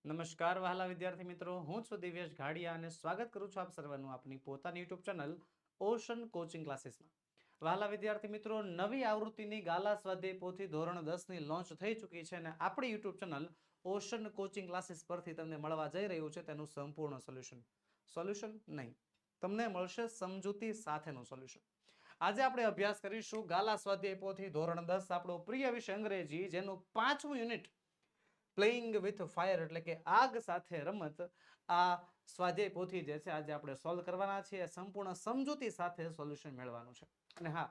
નમસ્કાર વહાલા વિદ્યાર્થી મિત્રો, હું છું દિવ્યેશ ઘાડિયા અને સ્વાગત કરું છું આપ સર્વનું આપની પોતાની યુટ્યુબ ચેનલ ઓશન કોચિંગ ક્લાસીસમાં. વહાલા વિદ્યાર્થી મિત્રો, નવી આવૃત્તિની ગાલા સ્વાધ્યાય પોથી ધોરણ 10 ની લોન્ચ થઈ ચૂકી છે અને આપણી YouTube channel ocean coaching classes પરથી તમને મળવા જઈ રહ્યું છે તેનું સંપૂર્ણ સોલ્યુશન નહીં, તમને મળશે સમજૂતી સાથેનું સોલ્યુશન. આજે આપણે અભ્યાસ કરીશું ગાલા સ્વાધ્યાય પોથી ધોરણ 10, આપણો પ્રિય વિષય અંગ્રેજી, જેનું 5મું યુનિટ પ્લેઇંગ વિથ ફાયર એટલે કે આગ સાથે રમત. આ સ્વાધ્યાય પોથી જે છે આજે આપણે સોલ્વ કરવાના છીએ, સંપૂર્ણ સમજૂતી સાથે સોલ્યુશન મેળવવાનું છે. અને હા,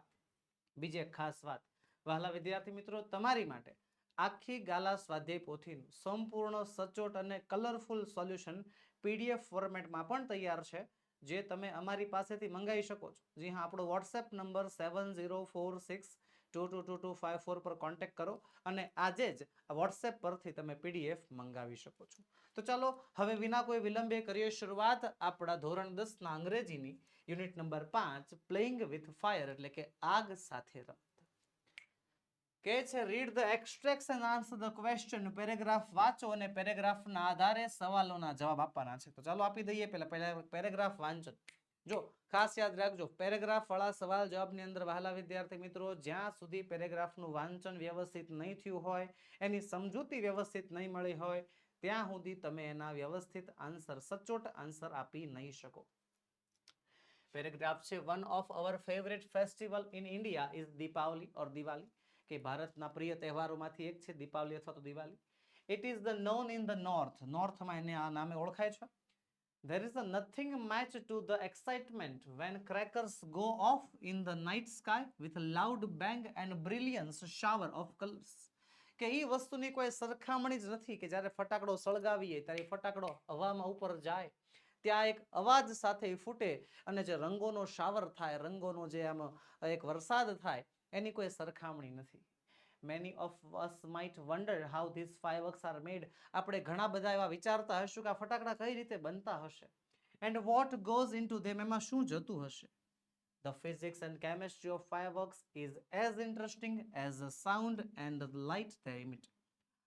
બીજી એક ખાસ વાત વહાલા વિદ્યાર્થી મિત્રો, તમારી માટે આખી ગાલા સ્વાધ્યાય પોથીનું સંપૂર્ણ સચોટ અને કલરફુલ સોલ્યુશન પીડીએફ ફોર્મેટમાં પણ તૈયાર છે, જે તમે અમારી પાસેથી મંગાવી શકો છો. જી હા, આપણો વોટ્સએપ નંબર 7046222254 પર કોન્ટેક્ટ કરો અને આજે જ વોટ્સએપ પરથી તમે પીડીએફ મંગાવી શકો છો. તો ચાલો હવે વિના કોઈ વિલંબે કરીએ શરૂઆત આપણા ધોરણ 10 ના અંગ્રેજીની unit number 5 playing with fire એટલે કે આગ સાથે રમત. કે છે read the extracts and answer the question. Paragraph વાંચો અને પેરેગ્રાફના આધારે સવાલોના જવાબ આપવાના છે. તો ચાલો આપી દઈએ પહેલા પેરેગ્રાફ વાંચન. જો ખાસ યાદ રાખજો, પેરેગ્રાફ વાળા સવાલ જવાબની અંદર વહાલા વિદ્યાર્થી મિત્રો, જ્યાં સુધી પેરેગ્રાફનું વાંચન વ્યવસ્થિત નહીં થયું હોય, એની સમજૂતી વ્યવસ્થિત નહીં મળી હોય, ત્યાં સુધી તમે એના વ્યવસ્થિત આન્સર, સચોટ આન્સર આપી નહીં શકો. પેરેગ્રાફ છે one of our favourite festival in India is Deepavali or Diwali, કે ભારતના પ્રિય તહેવારોમાંથી એક છે દીપાવલી અથવા તો Diwali. It is the known in the નોર્થમાં એને આ નામે ઓળખાય છે. There is a nothing match to the excitement when crackers go off in the night sky with a loud bang and brilliance shower of colors. કે એ વસ્તુની કોઈ સરખામણી જ નથી કે જ્યારે ફટાકડો સળગાવીએ ત્યારે ફટાકડો હવામાં ઉપર જાય, ત્યાં એક અવાજ સાથે ફૂટે અને જે રંગોનો શાવર થાય, રંગોનો જે આમ એક વરસાદ થાય, એની કોઈ સરખામણી નથી. Many of us might wonder how these fireworks are made. આપણે ઘણા બધા એવા વિચારતા હશું કે આ ફટાકડા કઈ રીતે બનતા હશે. And what goes into them, એમાં શું જતું હશે. The physics and chemistry of fireworks is as interesting as the sound and the light they emit.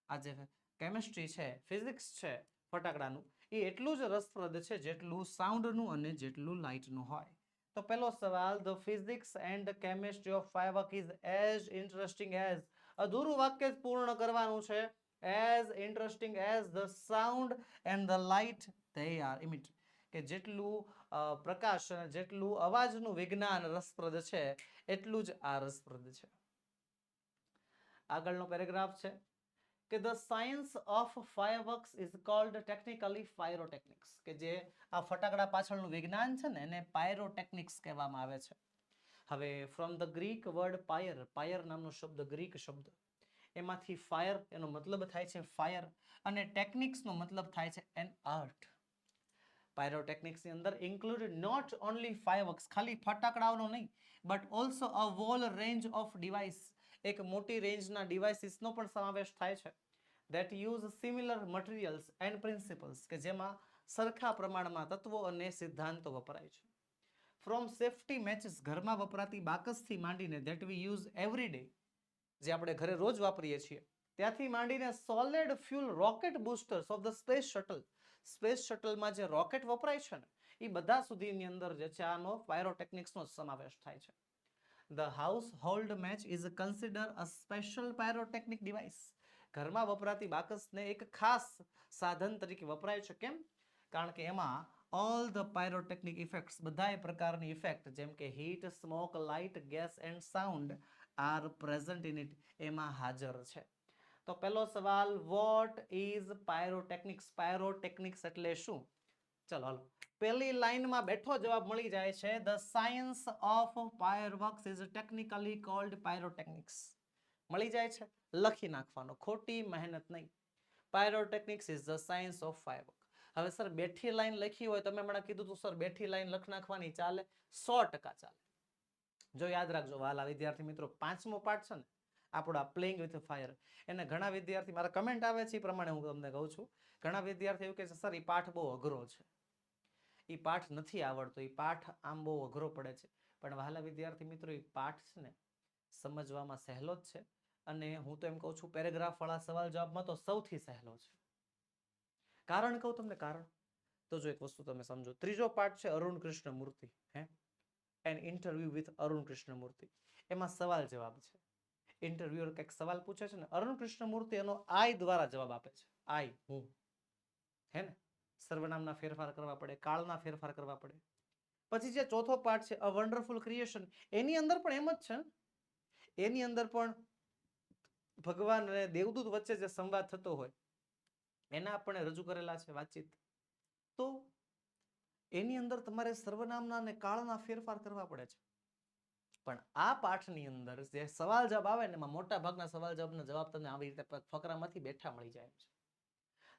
આ જે કેમિસ્ટ્રી છે, ફિઝિક્સ છે ફટાકડાનું, એ એટલું જ રસપ્રદ છે જેટલું સાઉન્ડનું અને જેટલું લાઇટનું હોય. તો પહેલો સવાલ, the physics and the chemistry of firework is as interesting as, અધૂરું વાક્ય જ પૂર્ણ કરવાનું છે, as interesting as the sound and the light they are emit, કે જેટલું પ્રકાશ અને જેટલું અવાજનું વિજ્ઞાન રસપ્રદ છે એટલું જ આ રસપ્રદ છે. આગળનો પેરેગ્રાફ છે કે the science of fireworks is called technically pyrotechnics, કે જે આ ફટાકડા પાછળનું વિજ્ઞાન છે ને એને પાયરોટેકનિક્સ કહેવામાં આવે છે. હવે ફ્રોમ ધ ગ્રીક વર્ડ પાયર નામનો શબ્દ ગ્રીક શબ્દ, એમાંથી ફાયર એનો મતલબ થાય છે ફાયર અને ટેકનિક્સનો મતલબ થાય છે એન આર્ટ. પાયરોટેકનિક્સની અંદર ઇન્ક્લુડ નોટ ઓનલી ફાયરવર્ક્સ, ખાલી ફટાકડાઓનો નહીં, but also a wall range of device, એક મોટી રેન્જના ડિવાઇસીસનો પણ સમાવેશ થાય છે. that use similar materials and principles, કે જેમાં સરખા પ્રમાણમાં તત્વો અને સિદ્ધાંતો વપરાય છે. ફ્રોમ સેફ્ટી મેચિસ, ઘરમાં વપરાતી બાકસથી માંડીને that we use every day, જે આપણે ઘરે રોજ વાપરીએ છીએ, ત્યાંથી માંડીને solid fuel rocket boosters of the space shuttle, space શટલમાં જે રોકેટ વપરાય છે ને એ બધા સુધીની અંદર જે છે આનો પાયરોટેકનિક્સનો સમાવેશ થાય છે. The household match is considered a special pyrotechnic device. ઘરમાં વપરાતી બાકસને એક ખાસ સાધન તરીકે વપરાય છે. કેમ? કારણ કે એમાં all the pyrotechnic effects, બધાય પ્રકારની ઇફેક્ટ જેમ કે heat, smoke, light, gas and sound are present in it, એમાં હાજર છે. તો પહેલો સવાલ, what is pyrotechnics? પાયરોટેકનિક્સ એટલે શું? ચલો હાલો, પહેલી લાઈનમાં બેઠો જવાબ મળી જાય છે. the science of fireworks is technically called pyrotechnics. મળી જાય છે, લખી નાખવાનો, ખોટી મહેનત નહીં. pyrotechnics is the science of firework. હવે સર બેઠી લાઈન લખી હોય, તમે હમણાં કીધું તું સર બેઠી લાઈન લખ નાખવાની, ચાલે? 100% ચાલે. જો યાદ રાખજો વાલા વિદ્યાર્થી મિત્રો, 5મો પાઠ છે ને આપણા પ્લેઇંગ વિથ ફાયર, એને ઘણા વિદ્યાર્થી, મારા કમેન્ટ આવે છે એ પ્રમાણે હું તમને કહું છું, ઘણા વિદ્યાર્થી એવું કહે છે સર એ પાઠ બહુ અઘરો છે, એ પાઠ નથી આવડતો, એ પાઠ આમ બહુ અઘરો પડે છે. પણ વહાલા વિદ્યાર્થી મિત્રો, એ પાઠ છે ને સમજવામાં સહેલો જ છે અને હું તો એમ કહું છું પેરેગ્રાફ વાળા સવાલ જવાબમાં તો સૌથી સહેલો છે. કારણ કહું તમને, કારણ તો જો એક વસ્તુ તમે સમજો. ત્રીજો પાઠ છે Arun Krishnamurthy, an interview with Arun Krishnamurthy. એમાં સવાલ જવાબ છે. ઇન્ટરવ્યુઅર કંઈક સવાલ પૂછે છે ને, અરુણ કૃષ્ણમૂર્તિ એનો આઈ દ્વારા જવાબ આપે છે. આઈ, હું, હે ને? સર્વનામના ફેરફાર કરવા પડે, કાળના ફેરફાર કરવા પડે. પછી જે ચોથો પાઠ છે અ વન્ડરફુલ ક્રિએશન, એની અંદર પણ એમ જ છે ને. એની અંદર પણ ભગવાન અને દેવદૂત વચ્ચે જે સંવાદ થતો હોય એના આપણે રજૂ કરેલા છે વાતચીત. તો એની અંદર તમારે સર્વનામના અને કાળના ફેરફાર કરવા પડે છે. પણ આ પાઠની અંદર જે સવાલ જવાબ આવે ને, એમાં મોટા ભાગના સવાલ જવાબના જવાબ તમને આવી રીતે ફકરામાંથી બેઠા મળી જાય છે.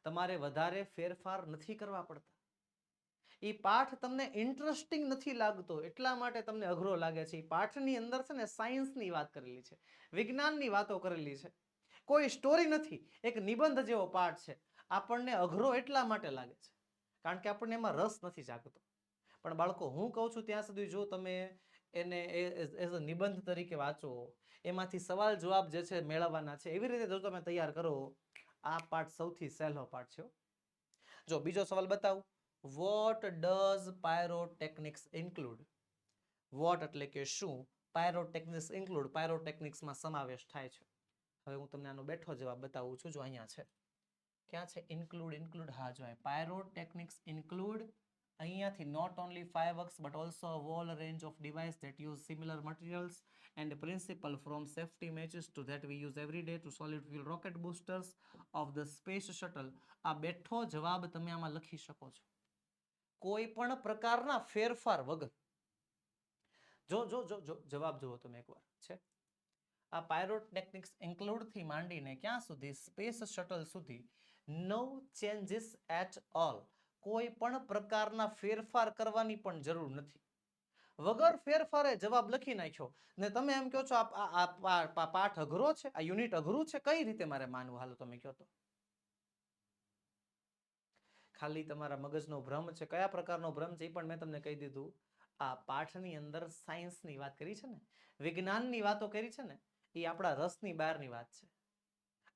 તમારે વધારે ફેરફાર નથી કરવા પડતા. એ પાઠ તમને ઇન્ટરેસ્ટિંગ નથી લાગતો એટલા માટે તમને અઘરો લાગે છે. એ પાઠની અંદર છે ને સાયન્સની વાત કરેલી છે, વિજ્ઞાનની વાતો કરેલી છે, કોઈ સ્ટોરી નથી. એક નિબંધ જેવો પાઠ છે. આપણને અઘરો એટલા માટે લાગે છે કારણ કે આપણને એમાં રસ નથી જાગતો. પણ બાળકો, હું કહું છું ત્યાં સુધી જો તમે એને એઝ અ નિબંધ તરીકે વાંચો, એમાંથી સવાલ જવાબ જે છે મેળવવાના છે, એવી રીતે જો તમે તૈયાર કરો, આ પાઠ સૌથી સહેલો પાઠ છે. જો બીજો સવાલ બતાવું. What does pyrotechnics include? What એટલે કે શું, પાયરોટેકનિક્સ ઇન્ક્લુડ, પાયરોટેકનિક્સમાં સમાવેશ થાય છે. હવે હું તમને આનો બેઠો જવાબ બતાવું છું. જો અહીંયા છે, ક્યાં છે ઇન્ક્લુડ? ઇન્ક્લુડ, હા જો પાયરોટેકનિક્સ ઇન્ક્લુડ અહીંયાથી not only fireworks but also a whole range of devices that use similar materials and principle from safety matches to that we use every day to solid fuel rocket boosters of the space shuttle. આ બેઠો જવાબ તમે આમાં લખી શકો છો કોઈ પણ પ્રકારના ફેરફાર વગર. જો જો જો જો જવાબ જુઓ તમે એકવાર. છે આ પાયરોટેકનિક્સ ઇન્ક્લુડ થી માંડીને ક્યાં સુધી, સ્પેસ શટલ સુધી, નો ચેન્જીસ એટ ઓલ, કોઈ પણ પ્રકારના ફેરફાર કરવાની પણ જરૂર નથી. વગર ફેરફારે જવાબ લખી નાખ્યો ને તમે એમ કહો છો આ પાઠ અઘરો છે, આ યુનિટ અઘરું છે. કઈ રીતે મારે માનવું? હાલો તમે કહો તો. ખાલી તમારા મગજનો ભ્રમ છે. કયા પ્રકારનો ભ્રમ છે એ પણ મેં તમને કહી દીધું. આ પાઠની અંદર સાયન્સની વાત કરી છે ને, વિજ્ઞાનની વાતો કરી છે ને, એ આપણા રસની બહારની વાત છે.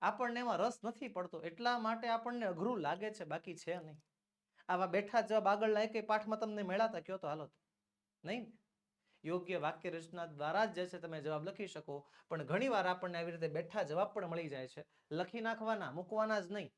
આપણને એમાં રસ નથી પડતો એટલા માટે આપણને અઘરું લાગે છે, બાકી છે નહીં. આવા બેઠા જવાબ આગળના એક પાઠમાં તમને મેળાતા કયો તો હાલો તો નહીં. યોગ્ય વાક્ય રચના દ્વારા જ જે છે તમે જવાબ લખી શકો. પણ ઘણી વાર આપણને આવી રીતે બેઠા જવાબ પણ મળી જાય છે. લખી નાખવાના, મૂકવાના જ નહીં.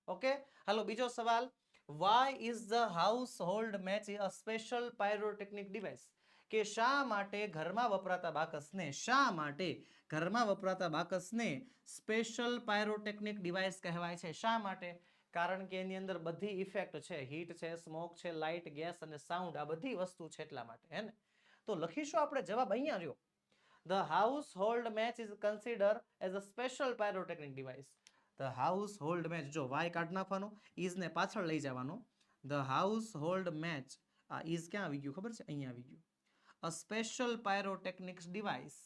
ઓકે, હાલો બીજો સવાલ. Why is the household match a special pyrotechnic device? કે શા માટે ઘરમાં વપરાતા બાકસને, શા માટે ઘરમાં વપરાતા બાકસને સ્પેશિયલ પાયરોટેકનિક ડિવાઇસ કહેવાય છે? શા માટે? કારણ કે એની અંદર બધી ઇફેક્ટ છે, હીટ છે, સ્મોક છે, લાઇટ, ગેસ અને સાઉન્ડ, આ બધી વસ્તુ છે એટલા માટે, હે ને? તો લખીશું આપણે જવાબ અહીંયા રહ્યો. The household match is considered as a special pyrotechnic device. The household match, જો y કાઢ નાખવાનો, is ને પાછળ લઈ જવાનો. The household match, આ is ક્યાં આવી ગયું ખબર છે? અહીંયા આવી ગયું. A special pyrotechnics device.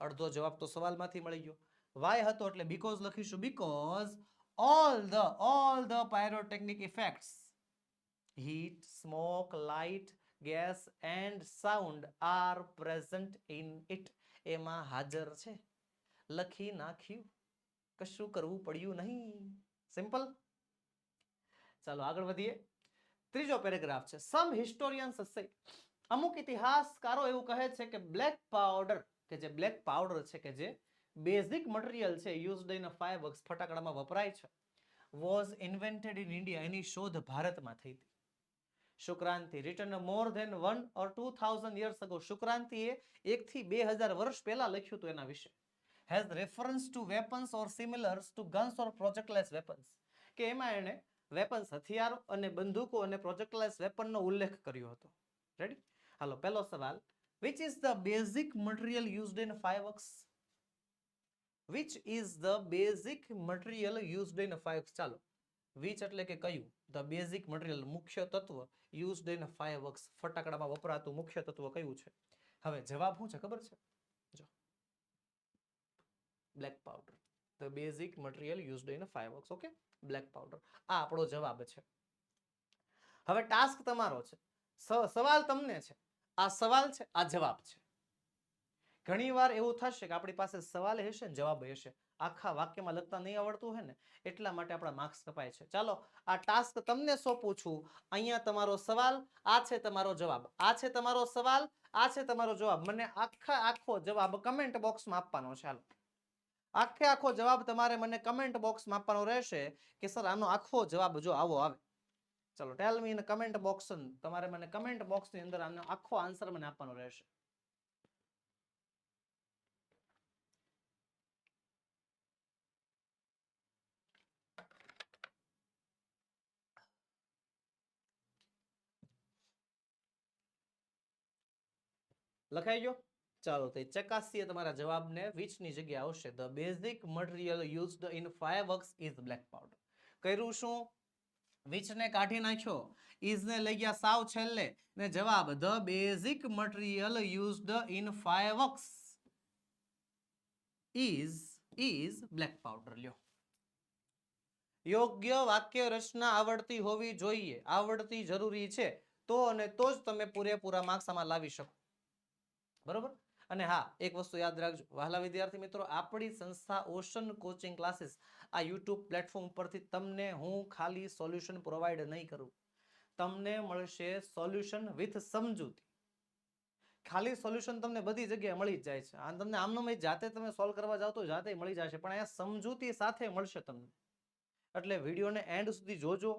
અડધો જવાબ તો સવાલમાંથી મળી ગયો. y હતો એટલે because લખીશું, because all the pyrotechnic effects, heat, smoke, light, gas and sound are present in it. એમાં હાજર છે. લખી નાખ્યું, કશું કરવું પડ્યું નહીં. સિમ્પલ. ચાલો આગળ વધીએ. ત્રીજો પેરેગ્રાફ છે. સમ હિસ્ટોરિયન્સ સે, અમુક ઇતિહાસકારો એવું કહે છે કે બ્લેક પાવડર, કે જે બ્લેક પાવડર છે, કે જે બેઝિક મટીરિયલ છે યુઝડ ઇન ફાયરવર્ક્સ, ફટાકડામાં વપરાય છે, વોઝ ઇન્વેન્ટેડ ઇન ઇન્ડિયા, એની શોધ ભારતમાં થઈ હતી. Shukraniti written more than 1 or 2000 years ago. શુક્રાંતિએ 1 થી 2000 વર્ષ પહેલા લખ્યું હતું એના વિશે. Has reference to weapons or similar to guns or projectile weapons, કે એમાં એને વેપન્સ, હથિયારો અને બંદૂકો અને પ્રોજેક્ટાઇલ વેપનનો ઉલ્લેખ કર્યો હતો. રેડી? હાલો પહેલો સવાલ. Which is the basic material used in fireworks? Which is the basic material used in fireworks? ચાલો, which એટલે કે કયું, the basic material મુખ્ય તત્વ, used in fireworks ફટાકડામાં વપરાતું મુખ્ય તત્વ કયું છે? હવે જવાબ શું છે ખબર છે? જો black powder, the basic material used in fireworks. Okay, black powder, આ આપણો જવાબ છે. હવે ટાસ્ક તમારો છે, સવાલ તમને છે, આ સવાલ છે, આ જવાબ છે. ઘણી વાર એવું થશે કે આપણી પાસે સવાલ હશે ને જવાબ હશે, આખા વાક્યમાં લખતા નહીં આવડતું હોય ને એટલા માટે આપણા માર્ક્સ કપાય છે. ચાલો આ ટાસ્ક તમને સોંપું છું. અહીંયા તમારો સવાલ, આ છે તમારો જવાબ, આ છે તમારો સવાલ, આ છે તમારો જવાબ. મને આખો જવાબ કમેન્ટ બોક્સમાં આપવાનો છે. ચાલો આખો જવાબ તમારે મને કમેન્ટ બોક્સમાં આપવાનો રહેશે કે સર આનો આખો જવાબ જો આવો આવે. ચલો ટેલ મી ઇન કમેન્ટ બોક્સ. તમારે મને કમેન્ટ બોક્સની અંદર આનો આખો આન્સર મને આપવાનો રહેશે. લખાઈ ગયો? ચાલો તો ચકાસીએ તમારા જવાબને. વિચની જગ્યા આવશે the basic material used in fireworks is black powder. કર્યું શું? વિચને કાઢી નાખ્યો, ઇઝને લઈ ગયા સાવ છેલ્લે ને જવાબ the basic material used in fireworks is black powder. લ્યો યોગ્ય વાક્ય રચના આવડતી હોવી જોઈએ, આવડતી જરૂરી છે. તો અને તો જ તમે પૂરેપૂરા માર્ક્સ આમાં લાવી શકો. બરોબર. અને હા, એક વસ્તુ યાદ રાખજો વહાલા વિદ્યાર્થી મિત્રો, આપણી સંસ્થા ઓશન કોચિંગ ક્લાસીસ આ યુટ્યુબ પ્લેટફોર્મ પરથી તમને હું ખાલી સોલ્યુશન પ્રોવાઈડ નહીં કરું. તમને મળશે સોલ્યુશન વિથ સમજૂતી. ખાલી સોલ્યુશન તમને બધી જગ્યાએ મળી જ જાય છે. આ તમને આમનો જાતે તમે સોલ્વ કરવા જાવ તો જાતે મળી જશે, પણ અહીંયા સમજૂતી સાથે મળશે તમને. એટલે વિડીયોને એન્ડ સુધી જોજો,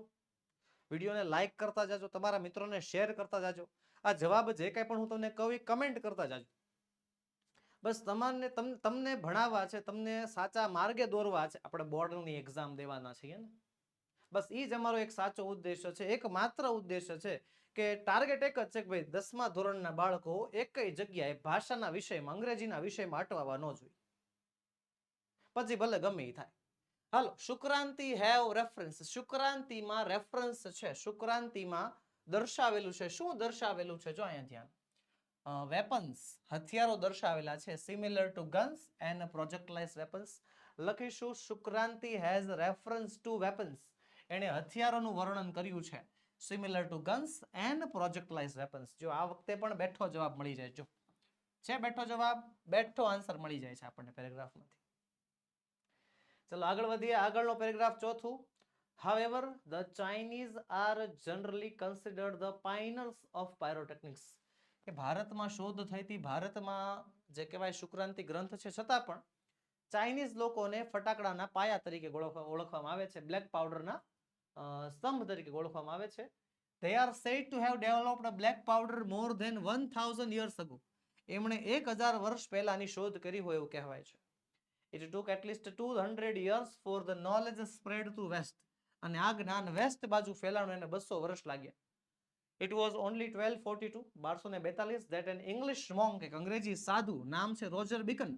વિડીયોને લાઈક કરતા જાજો, તમારા મિત્રોને શેર કરતા જાજો. આ જવાબ જે કાંઈ પણ હું તમને કહું એ કમેન્ટ કરતા જાજો. બસ તમને ભણાવવા છે, તમને સાચા માર્ગે દોરવા છે. આપણે બોર્ડની એક્ઝામ દેવાના છીએ ને, બસ એ જ અમારો એક સાચો ઉદ્દેશ્ય છે, એક માત્ર ઉદ્દેશ્ય છે કે ટાર્ગેટ એક જ છે કે ભાઈ 10મા ધોરણના બાળકો એક જગ્યાએ ભાષાના વિષયમાં, અંગ્રેજીના વિષયમાં અટવાવા ન જોઈએ. પછી ભલે ગમે એ થાય. હાલો, શુક્રાંતિ હેવ રેફરન્સ. શુક્રાંતિમાં રેફરન્સ છે, શુક્રાંતિમાં દર્શાવેલું છે. શું દર્શાવેલું છે? જો અહીંયા ધ્યાન. વેપન્સ, હથિયારો દર્શાવેલા છે. Similar to guns and projectiles weapons. લખીશું Shukraniti has reference to weapons. એણે હથિયારોનું વર્ણન કર્યું છે similar to guns and projectiles weapons. જો આ વખતે પણ બેઠો જવાબ મળી જાય. જો છે બેઠો જવાબ, બેઠો આન્સર મળી જાય છે આપણને પેરેગ્રાફમાંથી. ચલો આગળ વધીએ. આગળનો પેરેગ્રાફ ચોથું. However, the Chinese are generally considered the pioneers of pyrotechnics. કે ભારતમાં શોધ થઈ હતી, ભારતમાં જે કહેવાય શુક્રાંતિ ગ્રંથ છે, છતાં પણ ચાઇનીઝ લોકોને ફટાકડાના પાયા તરીકે ઓળખવામાં આવે છે, બ્લેક પાવડરના સ્તંભ તરીકે ઓળખવામાં આવે છે. They are said to have developed a black powder more than 1000 years ago. એમણે 1000 વર્ષ પહેલાની શોધ કરી હોય એવું કહેવાય છે. It took at least 200 years for the knowledge spread to west. અને આ જ્ઞાન વેસ્ટ બાજુ ફેલાણું એને 200 વર્ષ લાગ્યા. It was only 1242, 1242, that an English monk, એક અંગ્રેજી સાધુ, નામ છે Roger Bacon,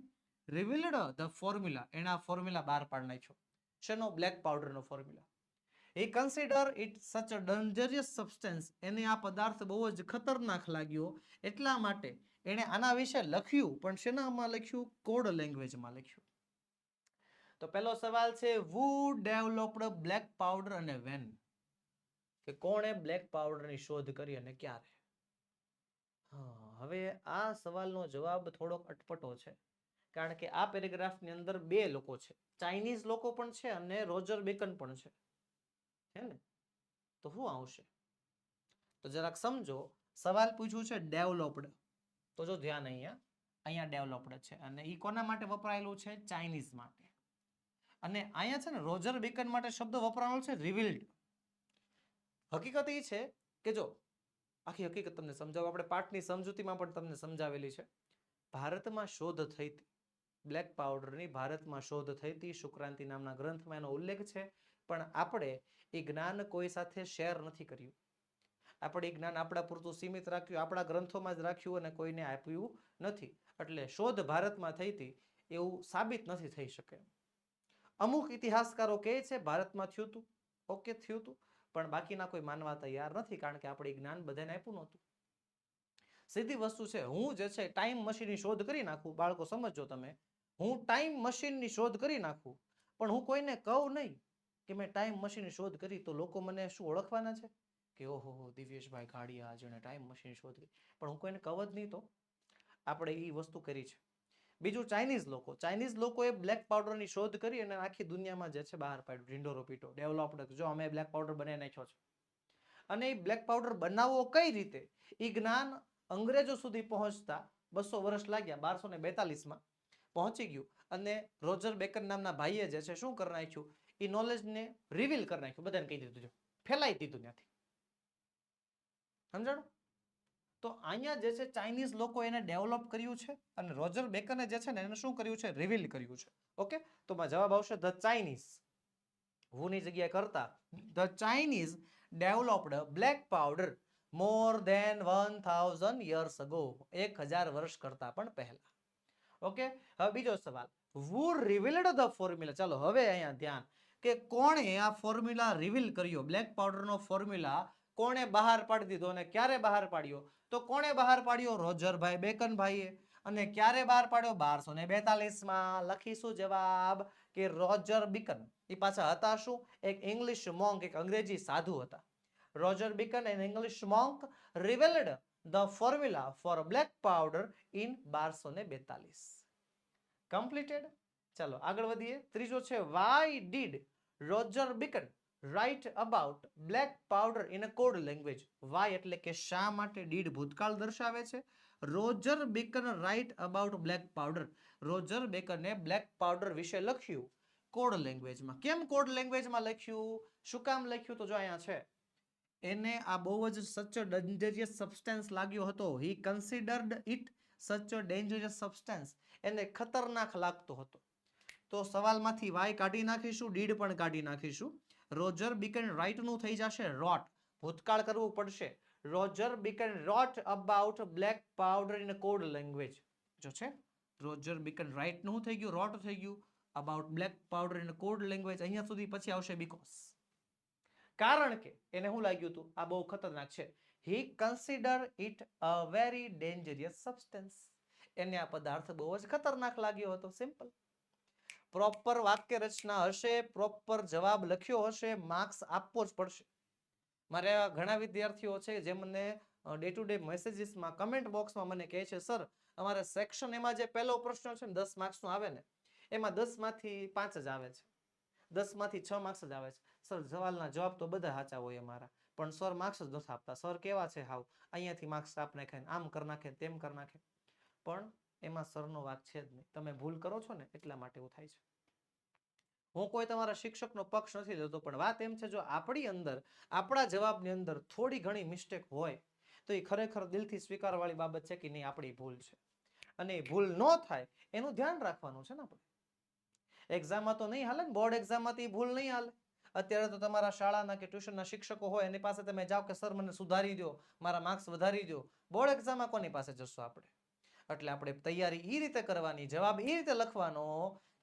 revealed the formula. એના ફોર્મ્યુલા બહાર પાડી નાખ્યો. શેનો? બ્લેક પાવડરનો formula. He considered it such a dangerous substance. એને આ પદાર્થ બહુ જ ખતરનાક લાગ્યો, એટલા માટે એણે આના વિશે લખ્યું. પણ શેનામાં લખ્યું? કોડ લેંગ્વેજમાં લખ્યું. તો પહેલો સવાલ છે, who developed black powder અને when? કે કોણે બ્લેક પાવડરની શોધ કરી અને ક્યારે? હવે આ સવાલનો જવાબ થોડોક અટપટો છે, કારણ કે આ પેરેગ્રાફની અંદર બે લોકો છે, ચાઇનીઝ લોકો પણ છે અને રોજર બેકન પણ છે, હે ને? તો શું આવશે? તો જરાક સમજો. સવાલ પૂછ્યું છે ડેવલપ્ડ, તો જો ધ્યાન અહીંયા ડેવલપ્ડ છે અને ઈ કોના માટે વપરાયેલું છે? ચાઇનીઝ માટે. અને અહીંયા છે ને રોજર બેકન માટે શબ્દ વપરાયેલો છે રિવીલ્ડ. હકીકત એ છે કે જો આખી હકીકત તમને સમજાવું, આપણે પાઠની સમજૂતીમાં પણ તમને સમજાવેલી છે. ભારતમાં શોધ થઈ હતી બ્લેક પાવડરની, ભારતમાં શોધ થઈ હતી, શુક્રાંતિ નામના ગ્રંથમાં એનો ઉલ્લેખ છે. પણ આપણે એ જ્ઞાન કોઈ સાથે શેર નથી કર્યું. આપણે એ જ્ઞાન આપણા પૂરતું સીમિત રાખ્યું, આપણા ગ્રંથોમાં જ રાખ્યું અને કોઈને આપ્યું નથી. એટલે શોધ ભારતમાં થઈ હતી એવું સાબિત નથી થઈ શકે. અમુક ઇતિહાસકારો કહે છે ભારતમાં થયું હતું, ઓકે થયું હતું, પણ બાકીના કોઈ માનવા તૈયાર નથી, કારણ કે આપણે જ્ઞાન બધાને આપ્યું નહોતું. સીધી વસ્તુ છે, હું જે છે ટાઈમ મશીનની શોધ કરી નાખું, બાળકો સમજો તમે, હું ટાઈમ મશીનની શોધ કરી નાખું, પણ હું કોઈને કહું નહીં કે મેં ટાઈમ મશીનની શોધ કરી, તો લોકો મને શું ઓળખવાના છે કે ઓહો દિવ્યેશભાઈ ઘાડિયા જેણે ટાઈમ મશીનની શોધ કરી. પણ હું કોઈને કહું જ નહીં તો આપણે એ વસ્તુ કરી છે. બીજું ચાઇનીઝ લોકોએ બ્લેક પાવડરની શોધ કરી અને આખી દુનિયામાં જે છે બહાર પાડ્યું, ઢીંડોરો પીટો, ડેવલપ્ડ, જો અમે બ્લેક પાવડર બનાવી નાખ્યો છે. અને એ બ્લેક પાવડર બનાવવો કઈ રીતે, એ જ્ઞાન અંગ્રેજો સુધી પહોંચતા 200 વર્ષ લાગ્યા. 1242માં પહોંચી ગયું. અને રોજર બેકન નામના ભાઈએ જે છે શું કરી નાખ્યું, એ નોલેજને રિવીલ કરી નાખ્યું, બધાને કહી દીધું, ફેલાઈ દીધું ત્યાંથી. સમજાણું? તો અહીંયા જે છે ચાઇનીઝ લોકો એને ડેવલપ કર્યું છે અને રોજર બેકને જે છે ને એને શું કર્યું છે, રિવીલ કર્યું છે. ઓકે, તો જવાબ આવશે ધ ચાઇનીઝ. હુની જગ્યાએ કરતા the Chinese developed black powder more than 1000 years ago. 1000 વર્ષ કરતા પણ પહેલા. ઓકે, હવે બીજો સવાલ, who revealed the formula? ચાલો હવે અહીંયા ધ્યાન કે કોણે આ ફોર્મ્યુલા રિવીલ કર્યો, બ્લેક પાવડરનો ફોર્મ્યુલા કોણે બહાર પાડી દીધો અને ક્યારે બહાર પાડ્યો? તો કોણે બહાર પાડ્યો? રોજરભાઈ બેકન ભાઈએ. અને ક્યારે બહાર પાડ્યો? 1242માં. લખીશું જવાબ કે રોજર બેકન. એ પાછા હતા શું? એક ઇંગ્લિશ મોન્ક, એક અંગ્રેજી સાધુ હતા. Roger Bacon an English monk revealed the formula for black powder in 1242. Completed. ચાલો આગળ વધીએ. ત્રીજો છે, why did Roger Bacon write about black powder in a code language? Why એટલે કે શા માટે, ડીડ ભૂતકાળ દર્શાવે છે. Roger Bacon write about black powder. Roger બેકને બ્લેક પાવડર વિશે લખ્યું કોડ લેંગ્વેજમાં. કેમ કોડ લેંગ્વેજમાં લખ્યું, શું કામ લખ્યું? તો જો અહીંયા છે, એને આ બહુ જ સચ અ ડેન્જરિયસ સબસ્ટન્સ લાગ્યો હતો. હી કન્સિડર્ડ ઇટ સચ અ ડેન્જરિયસ સબસ્ટન્સ. એને ખતરનાક લાગતો હતો. તો સવાલમાંથી વાય કાઢી નાખીશું, ડીડ પણ કાઢી નાખીશું. રોજર બેકન રાઇટ નું થઈ જશે રોટ, ભૂતકાળ કરવું પડશે. Roger Bacon wrote about black powder in code language. જો છે રોજર બેકન રાઇટ નું થઈ ગયું, રોટ થઈ ગયું, about black powder in code language. અહીંયા સુધી પછી આવશે બીકોઝ. કારણ કે એને શું લાગ્યું હતું, આ બહુ ખતરનાક છે. He consider it a very dangerous substance. એને આ પદાર્થ બહુ જ ખતરનાક લાગ્યો હતો. સિમ્પલ. પ્રોપર વાક્ય રચના હશે, પ્રોપર જવાબ લખ્યો હશે, માર્ક્સ આપવો જ પડશે. મારે ઘણા વિદ્યાર્થીઓ છે જે મને ડે ટુ ડે મેસેજીસમાં કમેન્ટ બોક્સમાં મને કહે છે, સર અમારે સેક્શન એમાં જે પહેલો પ્રશ્ન છે ને 10 માર્ક્સનો આવે ને, એમાં 10માંથી 5 જ આવે છે, 10માંથી 6 માર્ક્સ જ આવે છે. સર સવાલના જવાબ તો બધા સાચા હોય અમારા, પણ સર માર્ક્સ જ નથી આપતા. સર કેવા છે, હાવ અહીંયાથી માર્ક્સ કાપ નાખે, આમ કરી નાખે, તેમ કરી નાખે. પણ એમાં સરનો વાંક છે જ નહીં. તમે ભૂલ કરો છો ને એટલા માટે એવું થાય છે. હું કોઈ તમારા શિક્ષકનો પક્ષ નથી લેતો, પણ વાત એમ છે, જો આપણી અંદર, આપણા જવાબની અંદર થોડી ઘણી મિસ્ટેક હોય તો એ ખરેખર દિલથી સ્વીકારવાળી બાબત છે કે નહીં, આપણી ભૂલ છે. અને એ ભૂલ ન થાય એનું ધ્યાન રાખવાનું છે ને આપણે. એક્ઝામમાં તો નહીં હાલે ને, બોર્ડ એક્ઝામમાં તો એ ભૂલ નહીં હાલે. અત્યારે તો તમારા શાળાના કે ટ્યુશનના શિક્ષકો હોય એની પાસે તમે જાઓ કે સર મને સુધારી દો, મારા માર્ક્સ વધારી દો. બોર્ડ એક્ઝામમાં કોની પાસે જશો આપણે? એટલે આપણે તૈયારી એ રીતે કરવાની, જવાબ એ રીતે લખવાનો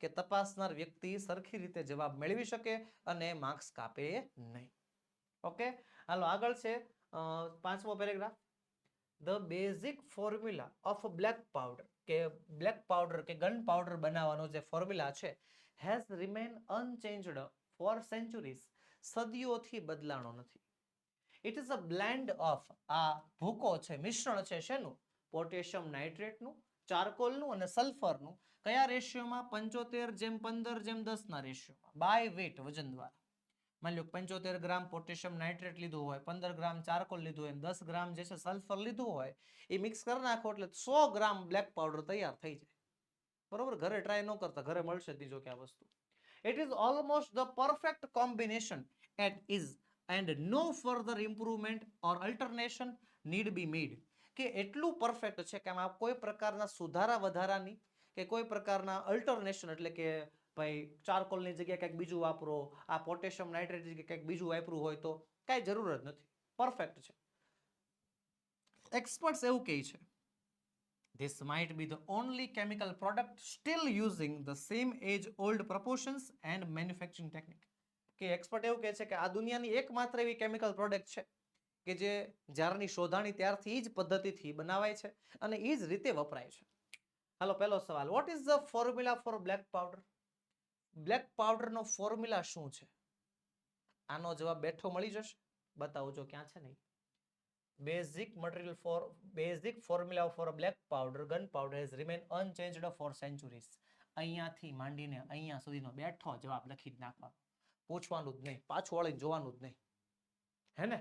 કે તપાસનાર વ્યક્તિ સરખી રીતે જવાબ મેળવી શકે અને માર્ક્સ કાપે નહીં. ઓકે, હાલો આગળ છે 5મો paragraph. The basic formula of black powder, કે બ્લેક પાવડર કે ગન પાવડર બનાવવાનો જે ફોર્મ્યુલા છે, has remain unchanged for centuries. સદીઓથી બદલાણો નથી. It is a blend of, આ ભૂકો છે, મિશ્રણ છે શેનું? પોટેશિયમ નાઇટ્રેટનું, ચારકોલનું અને સલ્ફરનું. કયા રેશિયોમાં? 75:15:10 ના રેશિયોમાં, બાય વેટ, વજન દ્વારા. માની લો 75 ગ્રામ પોટેશિયમ નાઇટ્રેટ લીધું હોય, 15 ગ્રામ ચારકોલ લીધું હોય, 10 ગ્રામ જે છે સલ્ફર લીધું હોય, એ મિક્સ કરી નાખો એટલે 100 ગ્રામ બ્લેક પાવડર તૈયાર થઈ જાય. બરોબર? ઘરે ટ્રાય ન કરતા, ઘરે મળશે બીજો કે આ વસ્તુ. It is almost the perfect combination at is and no further improvement or alternation need be made. કે એટલું પરફેક્ટ છે કે આમાં કોઈ પ્રકારના સુધારા વધારાની કે કોઈ પ્રકારના અલ્ટરનેશન, એટલે કે ભાઈ ચારકોલની જગ્યાએ કંઈક બીજું વાપરો, આ પોટેશિયમ નાઇટ્રેટની જગ્યાએ કંઈક બીજું વાપરવું હોય તો કાંઈ જરૂર જ નથી. પરફેક્ટ છે. એક્સપર્ટ્સ એવું કહે છે, this might be the only chemical product still using the same age old proportions and manufacturing technique. કે એક્સપર્ટ એવું કહે છે કે આ દુનિયાની એકમાત્ર એવી કેમિકલ પ્રોડક્ટ છે કે જે જ્યારની શોધાણી ત્યારથી જ પદ્ધતિથી બનાવાય છે અને એ જ રીતે વપરાય છે. હાલો પહેલો સવાલ, what is the formula for black powder? Black પાવડરનો ફોર્મ્યુલા શું છે? આનો જવાબ બેઠો મળી જશે, બતાવજો ક્યાં છે નહીં. basic material for basic formula for a black powder gunpowder has remained unchanged for centuries. અહીંયાથી માંડીને અહીંયા સુધીનો બેઠો જવાબ લખી જ નાખવાનો, પૂછવાનું જ નહીં, પાછું વળીને જોવાનું જ નહીં, હે ને?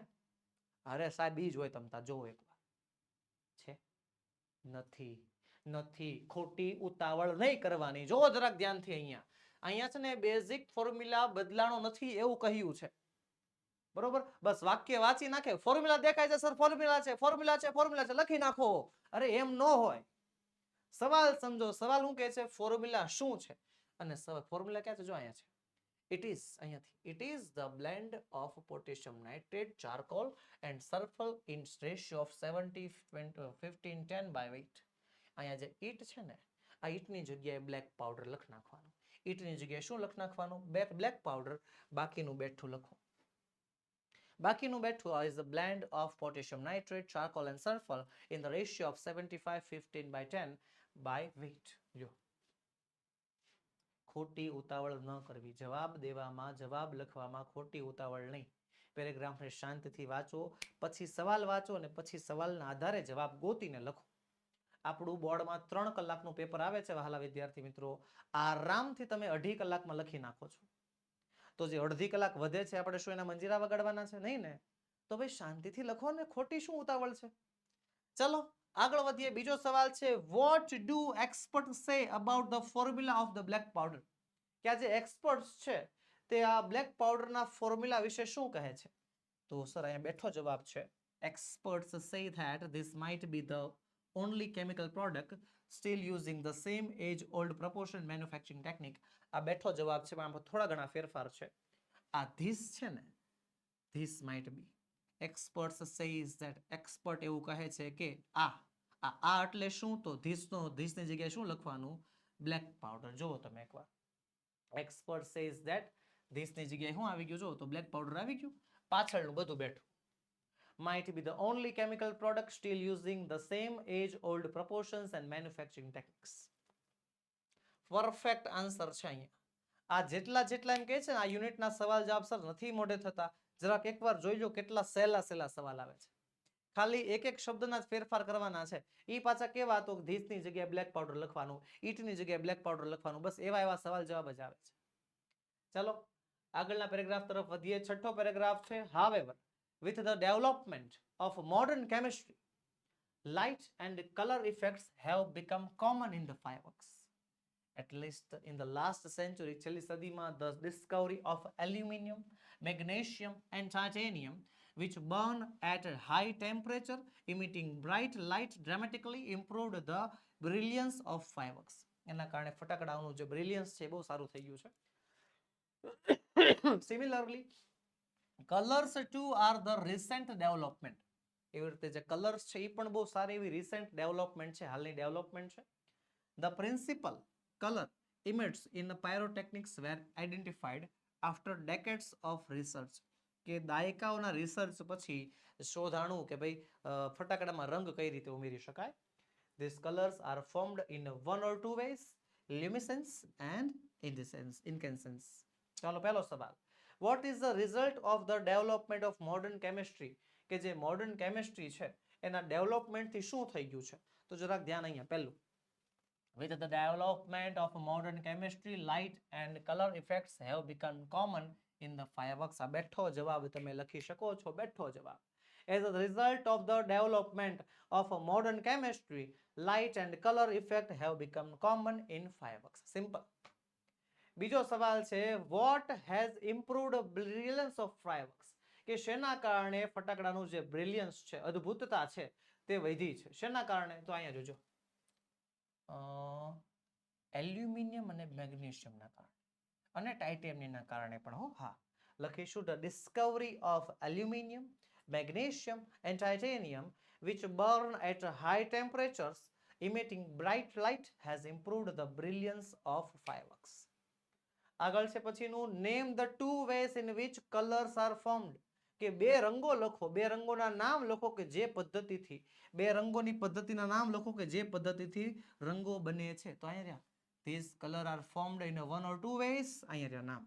અરે સાહેબ ઈ જ હોય, તમ તાર જોવો એકવાર. છે નથી, નથી, ખોટી ઉતાવળ નહીં કરવાની. જો જરાક ધ્યાનથી અહીંયા અહીંયા છે ને બેઝિક ફોર્મ્યુલા બદલાણો નથી એવું કહ્યું છે, બરોબર? બસ વાક્ય વાંચી નાખે, ફોર્મ્યુલા દેખાય છે સર, ફોર્મ્યુલા છે, ફોર્મ્યુલા છે, ફોર્મ્યુલા છે, લખી નાખો. અરે એમ ન હોય, સવાલ સમજો. સવાલ શું કહે છે? ફોર્મ્યુલા શું છે? અને ફોર્મ્યુલા ક્યાં છે? જો અહીંયા છે. It is અહીંયાથી it is the blend of potassium nitrate, charcoal and sulfur in ratio of 70 20 15 10 by 8. અહીંયા જે ઈટ છે ને, આ ઈટની જગ્યાએ બ્લેક પાવડર લખ નાખવાનું. ઈટની જગ્યાએ શું લખ નાખવાનું? Black powder. બાકીનું બેઠું લખો. બાકીનું બેઠું is the blend of potassium nitrate, charcoal and sulfur in the ratio of 75 15 by 10 by weight. જો ખોટી ઉતાવળ ન કરવી. જવાબ દેવામાં, જવાબ લખવામાં ખોટી ઉતાવળ નહીં. પેરેગ્રાફને શાંતિથી વાંચો, પછી સવાલ વાંચો અને પછી સવાલના આધારે જવાબ ગોતીને લખો. આપણું બોર્ડમાં 3 કલાકનું પેપર આવે છે વહાલા વિદ્યાર્થી મિત્રો. આરામથી તમે 2.5 કલાકમાં લખી નાખો છો. તો જે અડધી કલાક વધે છે આપણે શું એના મંજીરા વગાડવાના છે? નહીં ને. તો ભાઈ શાંતિથી લખો ને, ખોટી શું ઉતાવળ છે? ચલો આગળ વધીએ. બીજો સવાલ છે, what do experts say about the formula of the black powder? કે આ જે એક્સપર્ટ્સ છે તે આ બ્લેક પાવડરના ફોર્મ્યુલા વિશે શું કહે છે? તો સર અહીંયા બેઠો જવાબ છે, experts say that this might be the only chemical product still using the same age old proportion manufacturing technique. આ બેઠો જવાબ છે, પણ આમાં થોડા ઘણા ફેરફાર છે. આ ધીસ છે ને, this might be, experts says that, expert એવું કહે છે કે આ એટલે શું? તો ધીસની જગ્યાએ શું લખવાનું? Black powder. જુઓ તમે એકવાર, expert says that ધીસની જગ્યાએ શું આવી ગયું? જો તો બ્લેક પાવડર આવી ગયું, પાછળનું બધું બેઠું. might be the only chemical product still using the same age old proportions and manufacturing techniques. Perfect answer છે અહીંયા. આ જેટલા એમ કહે છે ને, આ યુનિટના સવાલ જવાબ સર નથી મોઢે થતા. જરાક એકવાર જોઈ લો કેટલા સહેલા સવાલ આવે છે. ખાલી એક શબ્દના જ ફેરફાર કરવાના છે. ઈ પાછા કેવા? તો ધીસની જગ્યાએ બ્લેક પાવડર લખવાનું, ઈટની જગ્યાએ બ્લેક પાવડર લખવાનું. બસ એવા સવાલ જવાબ જ આવે છે. ચલો આગળના પેરેગ્રાફ તરફ વધીએ. છઠ્ઠો પેરેગ્રાફ છે, however with the development of modern chemistry, light and color effects have become common in the fireworks. At least in the last century, છેલ્લી સદીમાં, the discovery of aluminium, magnesium and titanium, which burn at a high temperature, emitting bright light, dramatically improved the brilliance of fireworks. એના કારણે ફટાકડાઓનું જે બ્રિલિયન્સ છે બહુ સારું થઈ ગયું છે. Similarly, colors too are the recent development. એવી રીતે જે કલર્સ છે એ પણ બહુ સારી એવી રિસેન્ટ ડેવલપમેન્ટ છે, હાલની ડેવલપમેન્ટ છે. The principal color emits in pyrotechnics were identified after decades of research. કે દાયકાઓના રિસર્ચ પછી શોધાણું કે ભાઈ ફટાકડામાં રંગ કઈ રીતે ઉમેરી શકાય. These colors are formed in one or two ways, luminescence and incandescence. ચાલો પહેલો સવાલ, what is the result of the development of modern chemistry? કે જે મોડર્ન કેમિસ્ટ્રી છે એના ડેવલપમેન્ટથી શું થઈ ગયું છે? તો જરાક ધ્યાન અહીંયા. પહેલું, with the development of modern chemistry, light and color effects have become common in the fireworks. આ બેઠો જવાબ તમે લખી શકો છો, બેઠો જવાબ. As a result of the development of modern chemistry, light and color effect have become common in fireworks. Simple. બીજો સવાલ છે, what has improved brilliance of fireworks? કે શેના કારણે ફટાકડાનું જે બ્રિલિયન્સ છે, અદ્ભુતતા છે તે વધી છે? શેના કારણે? તો અહીંયા જોજો, એલ્યુમિનિયમ અને મેગ્નેશિયમના કારણે અને ટાઇટેનિયમના કારણે પણ. હા, લખીશું the discovery of aluminium, magnesium and titanium which burn at high temperatures emitting bright light has improved the brilliance of fireworks. આગળ છે પછીનું, name the two ways in which colors are formed. કે બે રંગો લખો, બે રંગોના નામ લખો કે જે પદ્ધતિથી, બે રંગોની પદ્ધતિના નામ લખો કે જે પદ્ધતિથી રંગો બને છે. તો અહીંયા રહ્યા, these color are formed in one or two ways. અહીંયા રહ્યા નામ,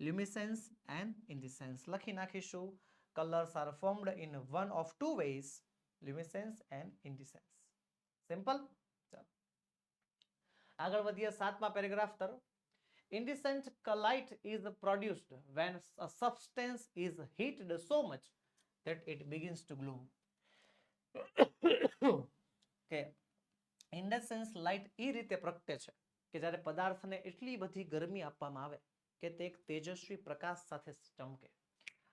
luminescence and incandescence લખી નાખીશું. colors are formed in one of two ways, luminescence and incandescence. Simple. ચાલો આગળ વધીએ 7મા પેરેગ્રાફ તરફ. Incandescent light is produced when a substance is heated so much that it begins to glow. કે ઇન્ડેસેન્સ light એ રીતે પ્રગટે છે કે જ્યારે પદાર્થને એટલી બધી ગરમી આપવામાં આવે કે તે એક તેજસ્વી પ્રકાશ સાથે ચમકે.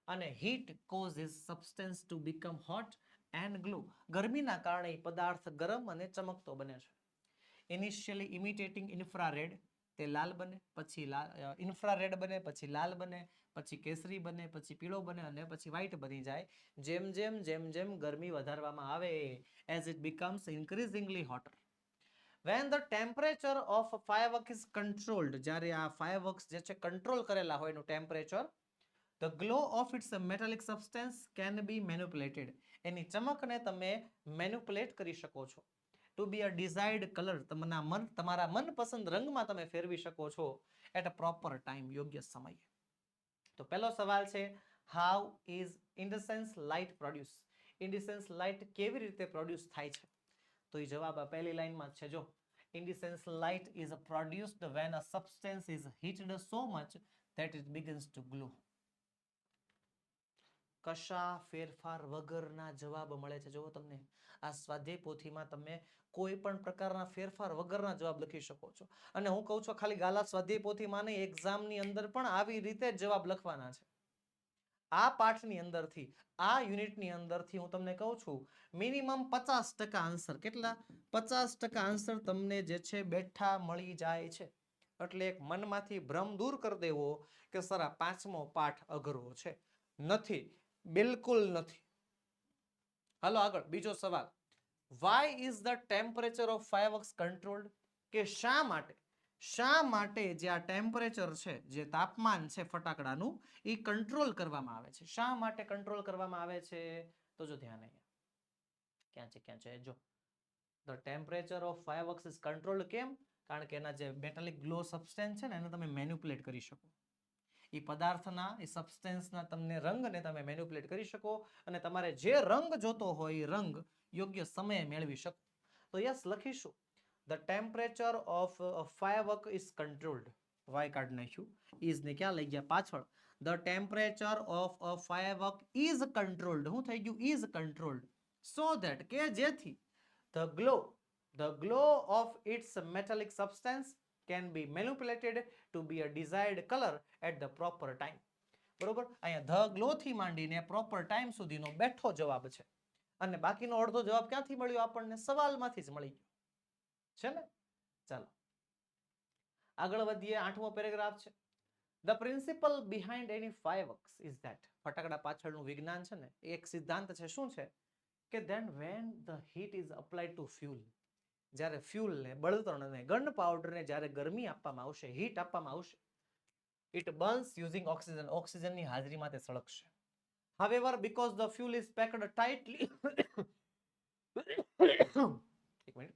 અને heat causes substance to become hot and glow. ગરમીના કારણે પદાર્થ ગરમ અને ચમકતો બને છે. ઇનિશિયલી ઇમિટેટિંગ ઇન્ફ્રારેડ, તે લાલ બને, પછી ઇન્ફ્રારેડ બને, પછી લાલ બને, પછી કેસરી બને, પછી પીળો બને અને પછી વ્હાઇટ બની જાય. જેમ જેમ જેમ જેમ ગરમી વધારવામાં આવે, as it becomes increasingly hotter. When the temperature of firework is controlled, જ્યારે આ fireworks જે છે કંટ્રોલ કરેલા હોય એનું temperature, the glow of its metallic substance can be manipulated. એની ચમકને તમે મેનિપ્યુલેટ કરી શકો છો. To be a desired color, તમારા મનપસંદ રંગમાં તમે ફેરવી શકો છો at a proper time, યોગ્ય સમયે. તો પહેલો સવાલ છે, how is incandescent light produced? incandescent light કેવી રીતે પ્રોડ્યુસ થાય છે? તો એ જવાબ આ પહેલી લાઈનમાં છે. જો incandescent light is produced when a substance is heated so much that it begins to glow. કશા ફેરફાર વગરના જવાબ મળે છે. જો તમને આ સ્વાધ્યાય પોથીમાં તમે કોઈ પણ પ્રકારના ફેરફાર વગરના જવાબ લખી શકો છો. અને હું કહું છું ખાલી ગાલા સ્વાધ્યાય પોથીમાં નહીં, એક્ઝામની અંદર પણ આવી રીતે જવાબ લખવાના છે. આ પાઠની અંદરથી, આ યુનિટની અંદરથી હું તમને કહું છું મિનિમમ 50% આન્સર. કેટલા? 50% આન્સર તમને જે છે બેઠા મળી જાય છે. એટલે એક મનમાંથી ભ્રમ દૂર કરી દેવો કે સર આ 5મો પાઠ અઘરો છે. નથી, બિલકુલ નથી. હાલો આગળ બીજો સવાલ. Why is the temperature of fireworks controlled? કે શા માટે જે આ ટેમ્પરેચર છે, જે તાપમાન છે ફટાકડાનું, એ કંટ્રોલ કરવામાં આવે છે? શા માટે કંટ્રોલ કરવામાં આવે છે? તો જો ધ્યાન અહીંયા ક્યાં છે જો the temperature of fireworks is controlled. કેમ? કારણ કે એના જે મેટાલિક ગ્લો સબસ્ટેન્સ છે ને એને તમે મેનિપ્યુલેટ કરી શકો. એ પદાર્થના, એ સબસ્ટેન્સના તમને રંગને તમે મેનિપ્યુલેટ કરી શકો અને તમારે જે રંગ જોતો હોય એ રંગ યોગ્ય સમયે મેળવી શકો. તો યસ લખીશું, the temperature of a firework is controlled. Why કાઢ નાખ્યું, is ને ક્યાં લઈ ગયા પાછળ. the temperature of a firework is controlled. શું થઈ ગયું? is controlled. so that કે જેથી the glow of its metallic substance can be manipulated to be a desired color at the proper time. બરોબર? અહીંયા the glow થી માંડીને proper time સુધીનો બેઠો જવાબ છે. અને બાકીનો અડધો જવાબ ક્યાંથી મળ્યો આપણને? સવાલમાંથી જ મળી ગયો છે ને. ચાલો આગળ વધીએ. 8મો પેરેગ્રાફ છે. The principle behind any fireworks is that, ફટાકડા પાછળનું વિજ્ઞાન છે ને, એક સિદ્ધાંત છે. શું છે? કે then when the heat is applied to fuel, જ્યારે ફ્યુલને, બળતણને, ગન પાવડરને જ્યારે ગરમી આપવામાં આવશે, હીટ આપવામાં આવશે, it burns using oxygen. ઓક્સિજનની હાજરીમાં તે સળગશે. However, because the fuel is packed tightly એક મિનિટ.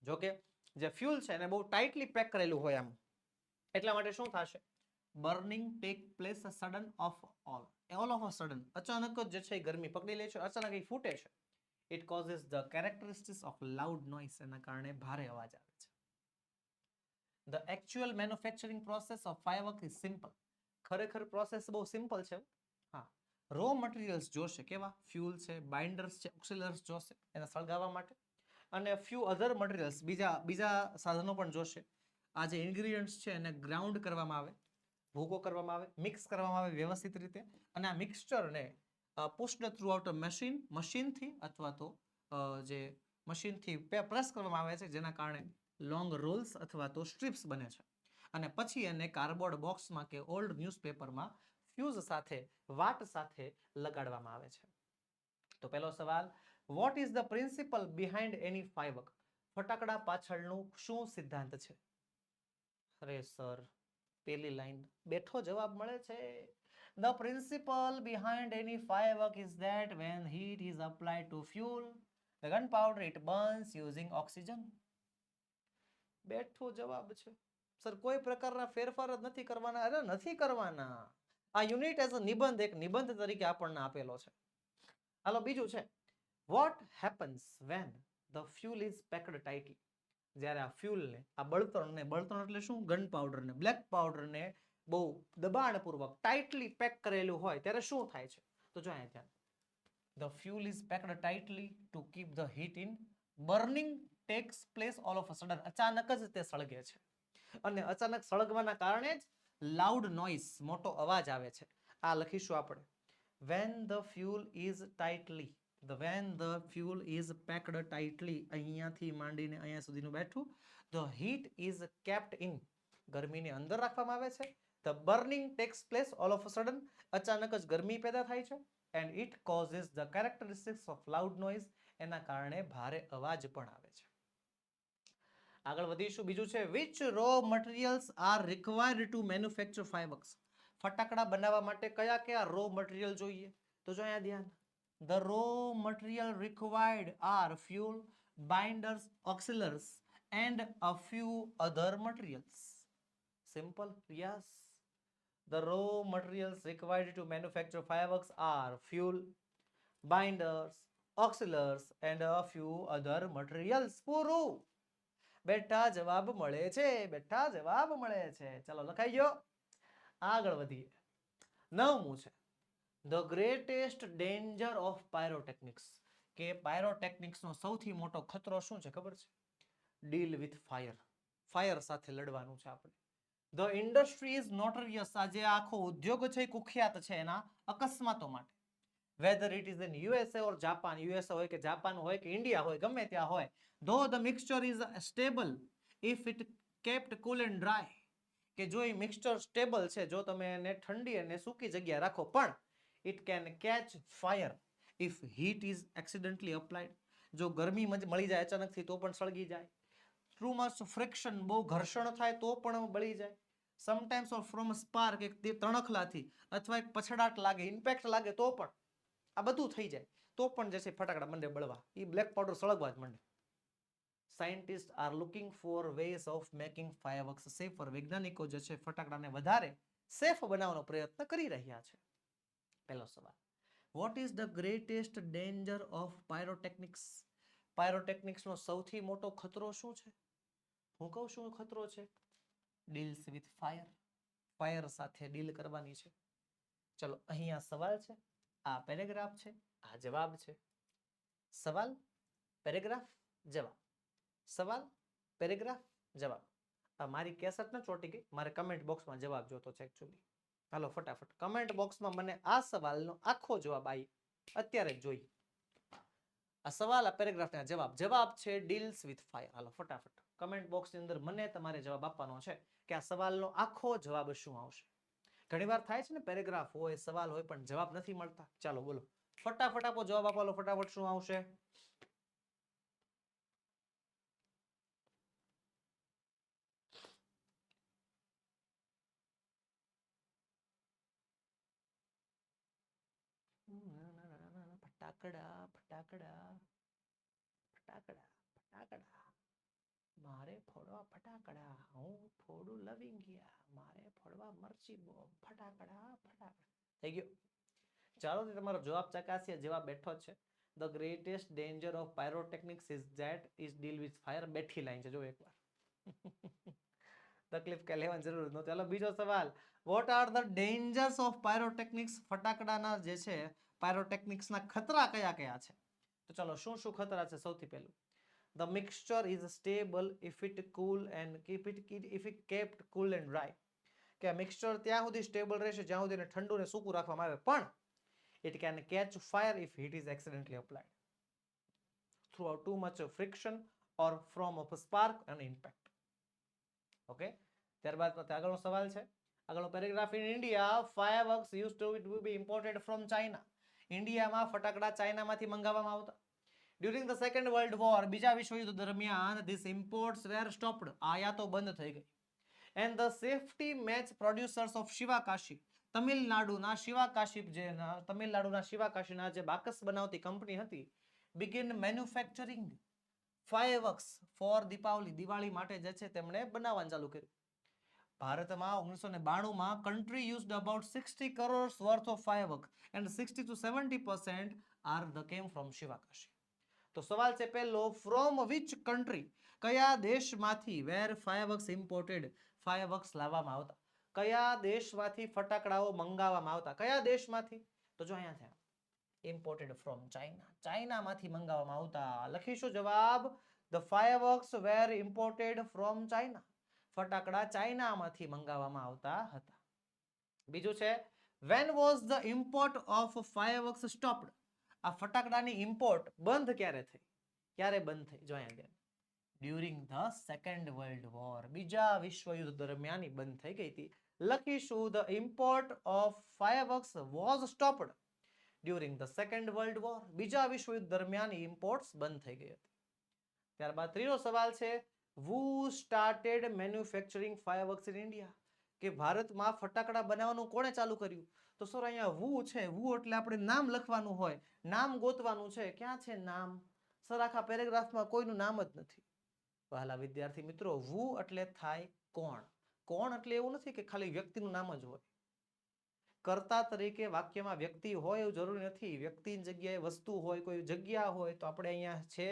જો કે જે ફ્યુલ છે એને બહુ ટાઇટલી પેક કરેલું હોય આમ, એટલા માટે શું થશે? Burning take place sudden of all of a sudden, અચાનક જ જે છે ગરમી પકડી લે છે, અચાનક એ ફૂટે છે. It causes the characteristics of loud noise. એના કારણે ભારે અવાજ આવે છે. The actual manufacturing process of firework is simple. ખરેખર પ્રોસેસ બહુ સિમ્પલ છે. હા, રો મટીરિયલ્સ જોશે. કેવા? ફ્યુલ છે, બાઇન્ડર્સ છે, ઓક્સિલર્સ જોશે એને સળગાવવા માટે, અને ફ્યુ અધર મટીરિયલ્સ, બીજા સાધનો પણ જોશે. આ જે ઇન્ગ્રેડિયન્ટ્સ છે એને ગ્રાઉન્ડ કરવામાં આવે, ભૂકો કરવામાં આવે, મિક્સ કરવામાં આવે વ્યવસ્થિત રીતે, અને આ મિક્સચરને પુશ્ડ થ્રુ આઉટ અ મશીનથી અથવા તો જે મશીનથી પ્રેસ કરવામાં આવે છે, જેના કારણે લોંગ રોલ્સ અથવા તો સ્ટ્રીપ્સ બને છે. અને પછી એને કાર્ડબોર્ડ બોક્સમાં કે ઓલ્ડ ન્યૂઝપેપરમાં ફ્યુઝ સાથે, વાટ સાથે લગાડવામાં આવે છે. તો પહેલો સવાલ, what is the principal behind any firework? ફટાકડા પાછળનું શું સિદ્ધાંત છે? અરે સર, પહેલી લાઈન બેઠો જવાબ મળે છે. The principle behind any firework is that when heat is applied to fuel, the gunpowder, it burns using oxygen. બેઠો જવાબ છે સર. કોઈ પ્રકારના ફેરફાર જ નથી કરવાના. અરે નથી કરવાના. આ યુનિટ એઝ અ નિબંધ, એક નિબંધ તરીકે આપણને આપેલો છે. હાલો બીજું છે, what happens when the fuel is packed tightly. જ્યારે આ ફ્યુલને, આ બળતણને, બળતણ એટલે શું, ગન પાવડરને, બ્લેક પાવડરને બહુ દબાણપૂર્વક ટાઇટલી પેક કરેલું હોય ત્યારે શું થાય છે? તો જો અહીંયા ધ્યાન, the fuel is packed tightly to keep the heat in, burning tax place all of a sudden. અચાનક જ તે સળગે છે અને અચાનક સળગવાના કારણે જ લાઉડ નોઇઝ, મોટો અવાજ આવે છે. આ લખીશું આપણે, when the fuel is tightly, when the fuel is packed tightly, અહીંયાથી માંડીને અહીંયા સુધીનું બેઠું, the heat is kept in, ગરમીને અંદર રાખવામાં આવે છે, the burning takes place all of a sudden, અચાનક જ ગરમી પેદા થાય છે, and it causes the characteristics of loud noise, એના કારણે ભારે અવાજ પણ આવે છે. આગળ વધીશું. બીજું છે, which raw materials are required to manufacture fireworks. ફટાકડા બનાવવા માટે કયા કયા રો મટીરિયલ જોઈએ? તો જો અહીંયા ધ્યાન, the raw material required are fuel, binders, auxiliaries and a few other materials. Simple, yes. The raw materials required to manufacture fireworks are fuel, binders, auxiliaries and a few other materials. પૂરું. બેઠા જવાબ મળે છે, બેઠા જવાબ મળે છે. ચલો લખાઈ ગયો. આગળ વધીએ. 9મું છે, the greatest danger of pyrotechnics. કે પાયરોટેકનિક્સનો સૌથી મોટો ખતરો શું છે ખબર છે? Deal with fire. ફાયર સાથે લડવાનું છે આપણે. The industry is notorious. આ જે આખો ઉદ્યોગ છે એ કુખ્યાત છે એના અકસ્માતો માટે. Weather it is in USA or Japan, USA હોય કે જાપાન હોય કે ઇન્ડિયા હોય, ગમે ત્યાં હોય, though the mixture is stable if it kept cool and dry. કે જો એ મિક્સચર સ્ટેબલ છે, જો તમે એને ઠંડી અને સૂકી જગ્યાએ રાખો, પણ it can catch fire if heat is accidentally applied. જો ગરમી મળી જાય અચાનકથી તો પણ સળગી જાય. too much friction, બહુ ઘર્ષણ થાય તો પણ બળી જાય. સમટાઈમ્સ ઓર ફ્રોમ સ્પાર્ક, એક તણખલાથી અથવા એક પછડાટ લાગે, ઇમ્પેક્ટ લાગે તો પણ આ બધું થઈ જાય તો પણ જે છે ફટાકડા મંડે બળવા, એ બ્લેક પાવડર સળગવા જ મંડે. Scientists are looking for ways of making fireworks safer. વૈજ્ઞાનિકો જે છે ફટાકડાને વધારે સેફ બનાવવાનો પ્રયત્ન કરી રહ્યા છે. પહેલો સવાલ, what is the greatest danger of pyrotechnics. પાયરોટેકનિક્સનો સૌથી મોટો ખતરો શું છે? હું કહું શું ખતરો છે? Deals with fire. ફાયર સાથે ડીલ કરવાની છે. ચલો અહીંયા સવાલ છે, આ પેરેગ્રાફ છે, આ જવાબ છે. સવાલ, પેરેગ્રાફ, જવાબ. સવાલ, પેરેગ્રાફ, જવાબ. મારી કેસેટ ન ચોટી ગઈ, મારે કમેન્ટ બોક્સમાં જવાબ જોતો છે એકચ્યુઅલી. હાલો ફટાફટ કમેન્ટ બોક્સમાં મને આ સવાલનો આખો જવાબ આવી અત્યારે જ જોઈ. આ સવાલ, આ પેરેગ્રાફ ના જવાબ. જવાબ છે ડીલ્સ વિથ ફાયર. હાલો ફટાફટ કમેન્ટ બોક્સની અંદર મને તમારે જવાબ આપવાનો છે કે આ સવાલનો આખો જવાબ શું આવશે. ઘણીવાર થાય છે ને, પેરેગ્રાફ હોય, સવાલ હોય, પણ જવાબ નથી મળતા. ચાલો બોલો ફટાફટ આપો જવાબ આપો. ફટાફટ શું આવશે? ફટાકડા ફટાકડા ફટાકડા ફટાકડા, મારે ફોડવા ફટાકડા, હું ફોડું લવિંગિયા, મારે ફોડવા મરચી બોમ્બ. ફટાકડા ફટાકડા. થઈ ગયો. ચાલો તમારો જવાબ ચકાસીએ. જવાબ બેઠો છે. The greatest danger of pyrotechnics is that is deal with fire. બેઠી લાઈન છે, જો એકવાર. તકલીફ કઈ લેવાની જરૂર નથી. ચાલો બીજો સવાલ, what are the dangers of pyrotechnics. ફટાકડાના જે છે પાયરોટેકનિક્સના ખતરા કયા કયા છે? તો ચલો શું શું ખતરા છે? સૌથી પહેલું, the mixture is stable if it cool and if it kept cool and dry. કે મિક્સચર ત્યાં સુધી સ્ટેબલ રહેશે જ્યાં સુધી એને ઠંડુ ને સૂકું રાખવામાં આવે, પણ it can catch fire if heat is accidentally applied through too much friction or from a spark and impact. Okay, ત્યારબાદ આગળનો સવાલ છે, આગળનો paragraph. In India fireworks used to be imported from China. ઇન્ડિયામાં ફટાકડા ચાઇનામાંથી મંગાવવામાં આવતા. During the second world war, બીજા વિશ્વયુદ્ધ દરમિયાન, ધીસ ઇમ્પોર્ટ્સ વેર સ્ટોપ્ડ. આયાતો બંધ થઈ ગઈ. And the safety match producers of Sivakasi. તમિલનાડુના શિવાકાશીના જે બાકસ બનાવતી કંપની હતી, begin manufacturing fireworks for Deepavali. Diwali માટે જે છે તેમણે બનાવવાનું ચાલુ કર્યું. ભારતમાં 1992માં country used about 60 crores worth of fireworks and 60 to 70% are the came from Sivakasi. તો સવાલ છે પહેલો, from which country, કયા દેશમાંથી, where fireworks imported, fireworks લાવવામાં આવતા, કયા દેશમાંથી ફટાકડાઓ મંગાવવામાં આવતા, કયા દેશમાંથી? તો જો અહીંયા છે imported from China, ચાઇનામાંથી મંગાવવામાં આવતા. લખીશું જવાબ, the fireworks were imported from China, ફટાકડા ચાઇનામાંથી મંગાવવામાં આવતા હતા. બીજું છે, when was the import of fireworks stopped, આ ફટાકડાની ઇમ્પોર્ટ બંધ ક્યારે થઈ, ક્યારે બંધ થઈ? જો અહીંયા during the second world war, બીજા વિશ્વયુદ્ધ દરમિયાન બંધ થઈ ગઈ હતી. લખીશું, the import of fireworks was stopped during the second world war, બીજા વિશ્વયુદ્ધ દરમિયાન ઇમ્પોર્ટ્સ બંધ થઈ ગઈ હતી. ત્યારબાદ ત્રીજો સવાલ છે, who started manufacturing fireworks in India, કે ભારતમાં ફટાકડા બનાવવાનું કોણે ચાલુ કર્યું? તો સર અહીંયા who છે, who એટલે આપણે નામ લખવાનું હોય, નામ ગોતવાનું છે. ક્યાં છે નામ? સર આખા પેરેગ્રાફમાં કોઈનું નામ જ નથી. વહાલા વિદ્યાર્થી મિત્રો, who એટલે થાય કોણ. કોણ એટલે એવું નથી કે ખાલી વ્યક્તિનું નામ જ હોય. કર્તા તરીકે વાક્યમાં વ્યક્તિ હોય એવું જરૂરી નથી. વ્યક્તિની જગ્યાએ વસ્તુ હોય, કોઈ જગ્યા હોય. તો આપણે અહીંયા છે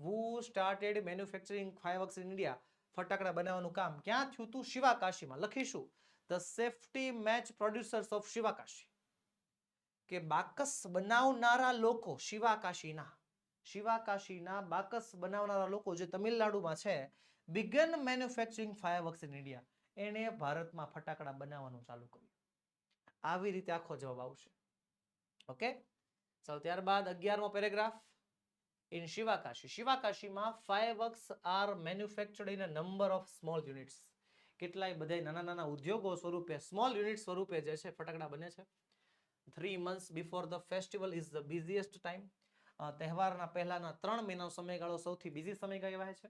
who started manufacturing fireworks in India, ફટાકડા બનાવવાનું કામ ક્યાં થયું હતું? શિવાકાશીમાં. લખીશું, the safety match producers of Sivakasi, કે બાકસ બનાવનારા લોકો શિવાકાશીના બાકસ બનાવનારા લોકો જે તમિલનાડુમાં છે, began manufacturing fireworks in India, એણે ભારતમાં ફટાકડા બનાવવાનું ચાલુ કર્યું. આવી રીતે આખો જવાબ આવશે. ઓકે, ચાલો ત્યારબાદ 11મો પેરેગ્રાફ. ઇન શિવાકાશી, શિવાકાશીમાં fireworks are manufactured in a number of small units, કેટલાય બધા નાના નાના ઉદ્યોગો સ્વરૂપે, સ્મોલ યુનિટ સ્વરૂપે જે છે ફટાકડા બને છે. 3 months before the festival is the busiest time, તહેવારના પહેલાના 3 મહિનાનો સમયગાળો સૌથી બિઝી સમય કહેવાય છે.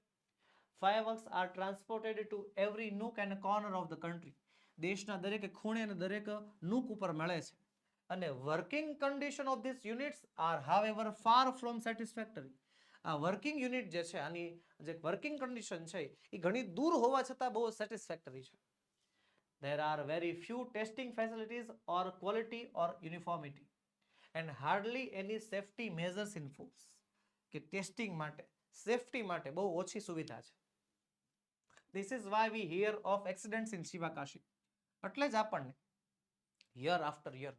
Fireworks are transported to every nook and corner of the country, દેશના દરેક ખૂણે અને દરેક નૂક ઉપર મળે છે. અને working condition of this units are however far from satisfactory, આ વર્કિંગ યુનિટ જે છે, આની જે વર્કિંગ કન્ડિશન છે એ ઘણી દૂર હોવા છતાં બહુ સેટિસ્ફેક્ટરી છે. There are very few testing facilities or quality or uniformity and hardly any safety measures in force, કે ટેસ્ટિંગ માટે, સેફટી માટે બહુ ઓછી સુવિધા છે. This is why we hear of accidents in Sivakasi. એટલે જ આપણને year after year,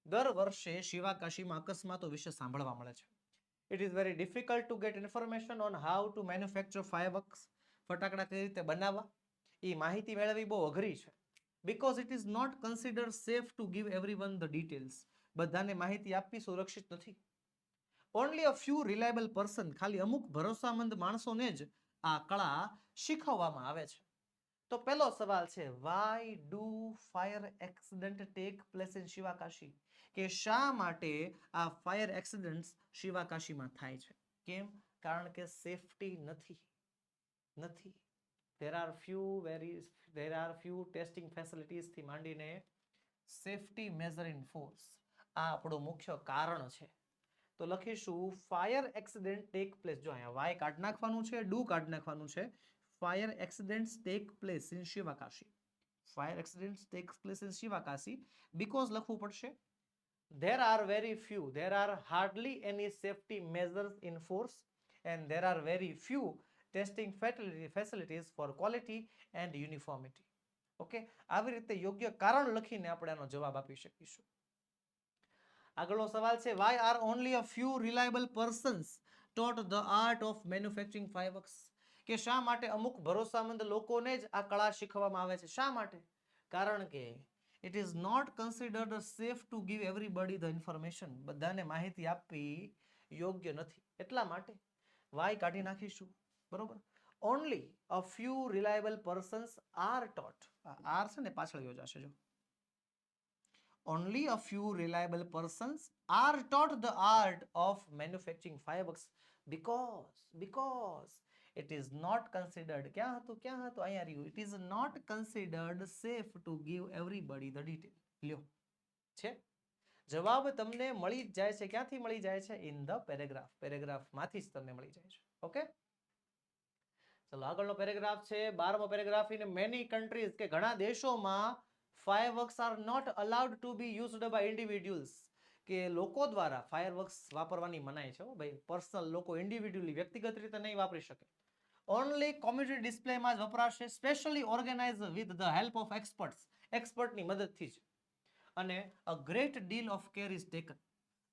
દર વર્ષે શિવાકાશીમાં અકસ્માતો વિશે સાંભળવા મળે છે. It is very difficult to get information on how to manufacture fireworks, ફટાકડા કઈ રીતે બનાવવા, એ માહિતી મેળવવી બહુ અઘરી છે. Because it is not considered safe to give everyone the details, બધાને માહિતી આપવી સુરક્ષિત નથી. Only a few reliable person, ખાલી અમુક ભરોસામંદ માણસોને જ આ કળા શીખવવામાં આવે છે. તો પહેલો સવાલ છે, why do fire accident take place in Sivakasi, કે શા માટે આ ફાયર એક્સિડન્ટ્સ શિવાકાશીમાં થાય છે? કેમ? કારણ કે સેફટી નથી. there are few testing facilities થી માંડીને સેફટી મેઝર ઇન ફોર્સ, આ આપણું મુખ્ય કારણ છે. તો લખીશું, ફાયર એક્સિડન્ટ ટેક પ્લેસ. જો અહીંયા વાય કાઢ નાખવાનું છે, ડુ કાઢ નાખવાનું છે. Fire accidents take place in Sivakasi, fire accidents take place in Sivakasi because લખવું પડશે. there are very few, there are hardly any safety measures in force and there are very few testing facilities for quality and uniformity. Okay, આવી રીતે યોગ્ય કારણ લખીને આપણે આનો જવાબ આપી શકીશું. આગળનો સવાલ છે, why are only a few reliable persons taught the art of manufacturing fireworks, કે શા માટે અમુક ભરોસામંદ લોકોને જ આ કળા શીખવવામાં આવે છે? શા માટે? કારણ કે it is not considered safe to give everybody the information, બધાને માહિતી આપવી યોગ્ય નથી, એટલા માટે why કાઢી નાખીશું. બરોબર. only a few reliable persons are taught, are છે ને પાછળ યોજાશે. જો only a few reliable persons are taught the art of manufacturing fireworks because it is not considered, ક્યાં હતું અહીંયા રહ્યું, it is not considered safe to give everybody the detail. લ્યો છે જવાબ તમને મળી જાય છે. ક્યાંથી મળી જાય છે? in the paragraph, પેરેગ્રાફમાંથી જ તમને મળી જાય છે. ઓકે, ચલો આગળનો પેરેગ્રાફ છે 12મો પેરેગ્રાફ. ઇન મેની કન્ટ્રીઝ કે ઘણા દેશોમાં fireworks are not allowed to be used by individuals કે લોકો દ્વારા ફાયરવર્ક્સ વાપરવાની મનાઈ છે. ભાઈ પર્સનલ લોકો ઇન્ડિવિડ્યુઅલી વ્યક્તિગત રીતે નહીં વાપરી શકે. ઓનલી કોમ્યુનિટી ડિસ્પ્લેમાં જ વપરાશે. Specially organize with the help of experts, એક્સપર્ટની મદદથી જ. અને a great deal of care is taken,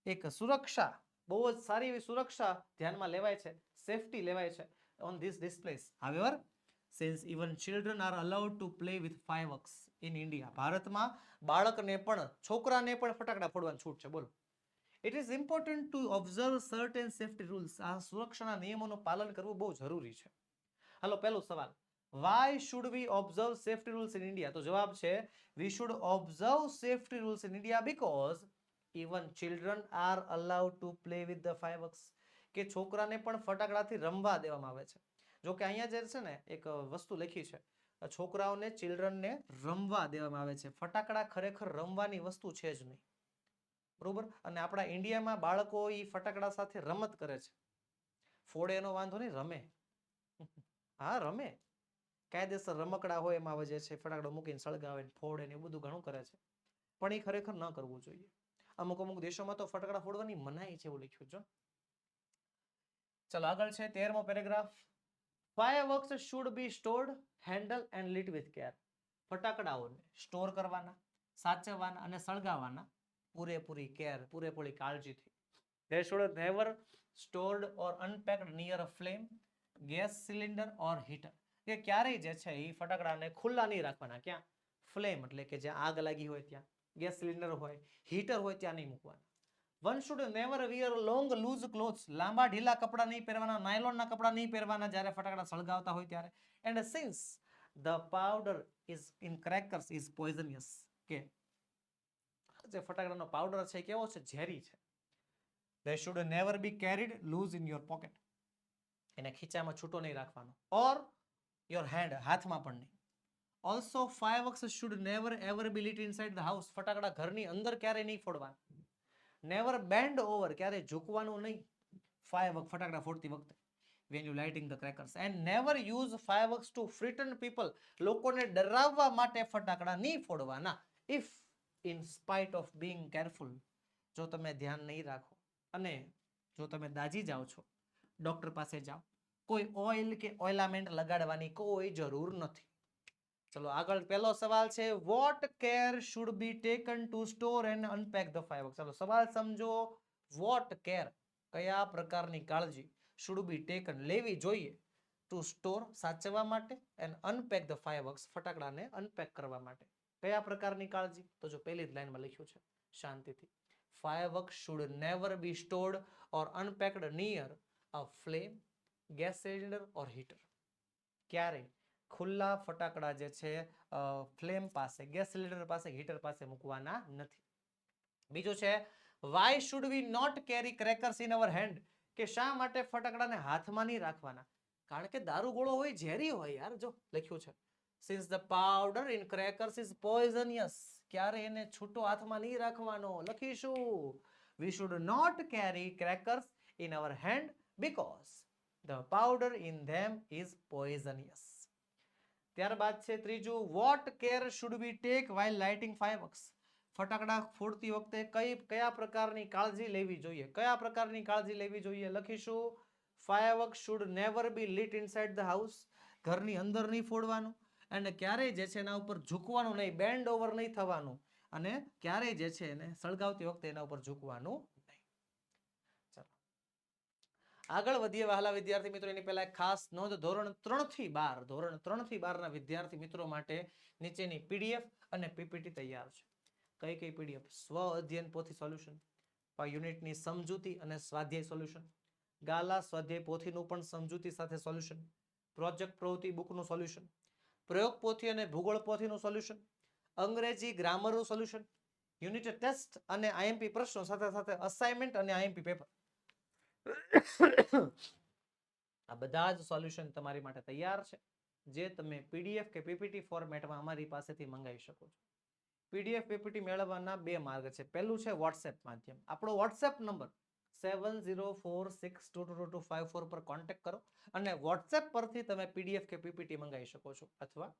એક સુરક્ષા, બહુ જ સારી એવી સુરક્ષા ધ્યાનમાં લેવાય છે, સેફટી લેવાય છે on these displays. However, since even children are allowed to play with fireworks in India, ભારતમાં બાળકને પણ, છોકરાને પણ ફટાકડા ફોડવાની છૂટ છે. બોલો. It is important to observe certain safety rules. આ સુરક્ષાના નિયમોનું પાલન કરવું બહુ જરૂરી છે. હાલો પહેલો સવાલ, why should we observe safety rules in India? તો જવાબ છે we should observe safety rules in India because even children are allowed to play with the fireworks. કે છોકરાને પણ ફટાકડાથી રમવા દેવામાં આવે છે. જો કે અહીંયા જે છે ને એક વસ્તુ લખી છે, છોકરાઓને, ચિલ્ડ્રનને રમવા દેવામાં આવે છે. ફટાકડા ખરેખર રમવાની વસ્તુ છે જ નહીં, બરોબર. અને આપણા ઇન્ડિયામાં બાળકો એ ફટાકડા સાથે રમત કરે છે. ફોડે એનો વાંધો નહીં, રમે. હા રમે, કાયદેસર રમકડા હોય એમાં જે છે ફટાકડો મૂકીને સળગાવે, ફોડે ને એવું બધું ઘણું કરે છે. પણ એ ખરેખર ન કરવું જોઈએ. અમુક અમુક દેશોમાં તો ફટાકડા ફોડવાની મનાઈ છે એવું લખ્યું છે. ચલો આગળ છે 13મો paragraph. Fireworks should be stored, handled and lit with care. ફટાકડાઓને સ્ટોર કરવાના, સાચવવાના અને સળગાવવાના પૂરેપૂરી કેર, પૂરેપૂરી કાળજીથી. They should never stored or unpacked near a flame, gas cylinder or heater. કે ક્યારેય જે છે એ ફટાકડાને ખુલ્લા નહીં રાખવાના. ક્યાં? ફ્લેમ એટલે કે જ્યાં આગ લાગી હોય ત્યાં, ગેસ સિલિન્ડર હોય, હીટર હોય ત્યાં નહીં મૂકવાના. One should never wear long loose clothes. લાંબા ઢીલા કપડા નહીં પહેરવાના, નાયલોનના કપડા નહીં પહેરવાના જ્યારે ફટાકડા સળગાવતા હોય ત્યારે. And since the powder is in crackers is poisonous, કે જે ફટાકડાનો પાવડર છે કેવો છે? ઝેરી છે. They should never be carried loose in your pocket. એને ખીચામાં છૂટો નહીં રાખવાનો. Or your hand, હાથમાં પણ નહીં. Also fireworks should never ever be lit inside the house. ફટાકડા ઘરની અંદર ક્યારે નહીં ફોડવાના. Never bend over, ક્યારે ઝૂકવાનું નહીં firework ફટાકડા ફોડતી વખતે, when you lighting the crackers. And never use fireworks to frighten people. લોકોને ડરાવવા માટે ફટાકડા નહીં ફોડવાના. If in spite of being careful, જો તમે ધ્યાન નહીં રાખો અને જો તમે દાજી જાઓ છો, ડોક્ટર પાસે જાઓ, કોઈ ઓઇલ કે ઓઇલામેન્ટ લગાડવાની કોઈ જરૂર નથી. ચલો આગળ પહેલો સવાલ છે, what care should be taken to store and unpack the fireworks? ચલો સવાલ સમજો. what care, કયા પ્રકારની કાળજી, should be taken, લેવી જોઈએ, to store, સાચવવા માટે, and unpack the fireworks, ફટાકડાને અનપેક કરવા માટે. કયા પ્રકારની કાળજી? તો જો પહેલી જ લાઈનમાં લખ્યું છે શાંતિથી, fireworks should never be stored or unpacked near a flame, gas cylinder or heater. ક્યારે ખુલ્લા ફટાકડા જે છે ફ્લેમ પાસે, ગેસ સિલિન્ડર પાસે, હીટર પાસે મૂકવાના નથી. બીજું છે, why should we not carry crackers in our hand? કે શા માટે ફટાકડાને હાથમાં નહીં રાખવાના? કારણ કે દારૂ ગોળો હોય, ઝેરી હોય યાર. જો લખ્યું છે, since the powder in crackers is poisonous. ક્યારે એને છૂટો હાથમાં નહીં રાખવાનો. લખીશું, we should not carry crackers in our hand because the powder in them is poisonous. ત્યારબાદ છે ત્રીજું, what care should we take while lighting fireworks? ફટાકડા ફોડતી વખતે કયા પ્રકારની કાળજી લેવી જોઈએ? કયા પ્રકારની કાળજી લેવી જોઈએ? લખીશું, fireworks should never be lit inside the house. ઘરની અંદર નહીં ફોડવાનું, અને ક્યારેય જે છે એના ઉપર ઝૂકવાનું નહીં, બેન્ડ ઓવર નહીં થવાનું, અને ક્યારેય જે છે એને સળગાવતી વખતે એના ઉપર ઝૂકવાનું નહીં. ચાલો આગળ વધીએ વહાલા વિદ્યાર્થી મિત્રો. એની પહેલા ખાસ નોંધ, ધોરણ 3 થી 12 ના વિદ્યાર્થી મિત્રો માટે નીચેની પીડીએફ અને પીપીટી તૈયાર છે. કઈ કઈ પીડીએફ? સ્વ અધ્યયન પોથી સોલ્યુશન, યુનિટની સમજૂતી અને સ્વાધ્યાય સોલ્યુશન, ગાલા સ્વાધ્યાય પોથીનું પણ સમજૂતી સાથે સોલ્યુશન, પ્રોજેક્ટ પ્રવૃત્તિ બુકનું સોલ્યુશન, પ્રયોગ પોથી અને ભૂગોળ પોથીનું સોલ્યુશન, અંગ્રેજી ગ્રામરનું સોલ્યુશન, યુનિટ ટેસ્ટ અને આઈએમપી પ્રશ્નો સાથે સાથે અસાઇનમેન્ટ અને આઈએમપી પેપર. આ બધા જ સોલ્યુશન તમારી માટે તૈયાર છે, જે તમે પીડીએફ કે પીપીટી ફોર્મેટમાં અમારી પાસેથી મંગાવી શકો છો. પીડીએફ પીપીટી મેળવવાના બે માર્ગ છે. પહેલું છે વોટ્સએપ માધ્યમ. આપણો વોટ્સએપ નંબર 7046222254 પર કોન્ટેક્ટ કરો અને વોટ્સએપ પરથી તમે પીડીએફ કે પીપીટી મંગાવી શકો છો, અથવા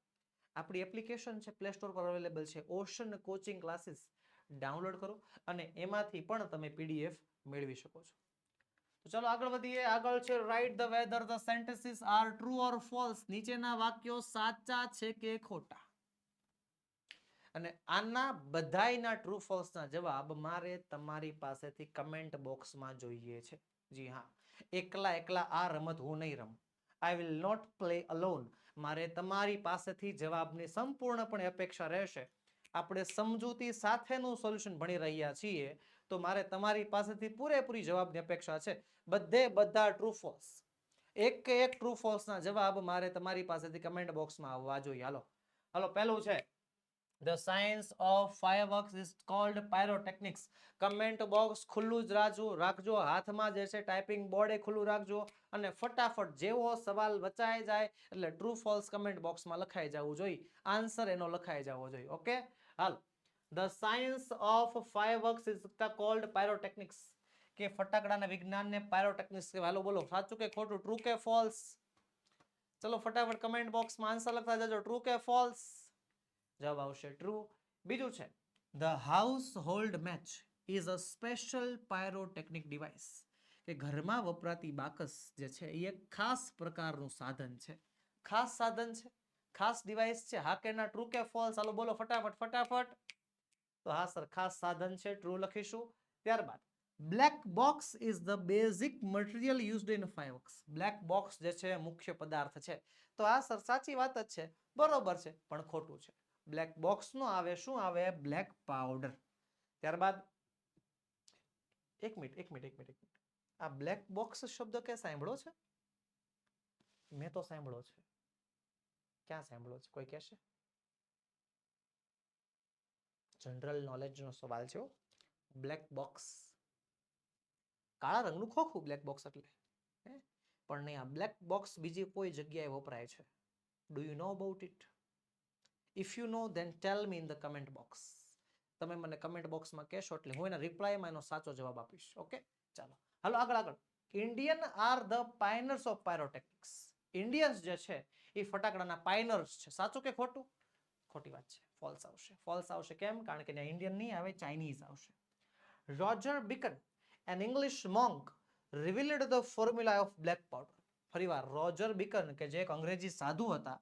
આપણી એપ્લિકેશન છે પ્લે સ્ટોર પર અવેલેબલ છે, ઓશન કોચિંગ ક્લાસીસ, ડાઉનલોડ કરો અને એમાંથી પણ તમે પીડીએફ મેળવી શકો છો. તો ચાલો આગળ વધીએ. આગળ છે write the whether the sentences are true or false. નીચેના વાક્યો સાચા છે કે ખોટા. અને આના બધાયના ટ્રુ ફોલ્સના જવાબ મારે તમારી પાસેથી કમેન્ટ બોક્સમાં જોઈએ છે. જી હા, એકલા એકલા આ રમત હું નહીં રમું. I will not play alone. મારે તમારી પાસેથી જવાબની સંપૂર્ણપણે અપેક્ષા રહેશે. આપણે સમજૂતી સાથેનું સોલ્યુશન ભણી રહ્યા છીએ, તો મારે તમારી પાસેથી પૂરેપૂરી જવાબની અપેક્ષા છે. બધે બધા ટ્રુ ફોલ્સ, એક કે એક ટ્રુ ફોલ્સના જવાબ મારે તમારી પાસેથી કમેન્ટ બોક્સમાં આવવા જોઈએ. હાલો હાલો, પહેલું છે The science of fireworks is called pyrotechnics. Comment box ખુલ્લું જ રાખજો, હાથમાં જે છે ટાઈપિંગ બોર્ડ એ ખુલ્લું રાખજો અને ફટાફટ જેવો સવાલ વચાઈ જાય એટલે ટ્રુ ફોલ્સ કમેન્ટ બોક્સમાં લખાઈ જવું જોઈએ, આન્સર એનો લખાઈ જવો જોઈએ. ઓકે, હાલ. The science of fireworks is called pyrotechnics. કે ફટાકડાના વિજ્ઞાનને પાયરોટેકનિક્સ કહેવાય. હાલો બોલો, સાચું કે ખોટું, ટ્રુ કે ફોલ્સ? ચલો ફટાફટ કમેન્ટ બોક્સમાં આન્સર લખતા જજો, ટ્રુ કે ફોલ્સ. જવાબ આવશે ટ્રુ. બીજું છે the household match is a special pyrotechnic device. કે ઘરમાં વપરાતી બાકસ જે છે એ એક ખાસ પ્રકારનું સાધન છે. ખાસ સાધન છે, ખાસ ડિવાઇસ છે. હા કે ના, ટ્રુ કે ફોલ્સ? હાલો બોલો ફટાફટ. તો હા સર, ખાસ સાધન છે, ટ્રુ લખીશું. ત્યારબાદ black box is the basic material used in fireworks. Black box જે છે મુખ્ય પદાર્થ છે. તો આ સર સાચી વાત જ છે, બરોબર છે, પણ ખોટું છે. બ્લેક બોક્સ નો આવે શું આવે? Black powder. ત્યારબાદ એક મિનિટ, આ બ્લેક બોક્સ શબ્દ કે સાંભળો છે? મેં તો સાંભળો છે. ક્યાં સાંભળો છે? કોઈ કહેશે? જનરલ નોલેજ નો સવાલ છે. બ્લેક બોક્સ, કાળા રંગનું ખોખું બ્લેક બોક્સ એટલે, પણ નહીં, આ બ્લેક બોક્સ બીજી કોઈ જગ્યાએ વપરાય છે. Do you know about it? If you know, then tell me in the comment box. તમે મને કમેન્ટ બોક્સમાં કહેશો એટલે હું એના રિપ્લાયમાં એનો સાચો જવાબ આપીશ. ઓકે, ચાલો હાલો આગળ. Indian are the pioneers of pyrotechnics. Indians જે છે એ ફટાકડાના પાયનર્સ છે. સાચું કે ખોટું? ખોટી વાત છે, ફોલ્સ આવશે. ફોલ્સ આવશે કેમ? કારણ કે ત્યાં ઇન્ડિયન નહીં આવે, ચાઇનીઝ આવશે. Roger Bacon, an English monk, revealed the formula of black powder. ફરીવાર, રોજર બિકન કે જે એક અંગ્રેજી સાધુ હતા,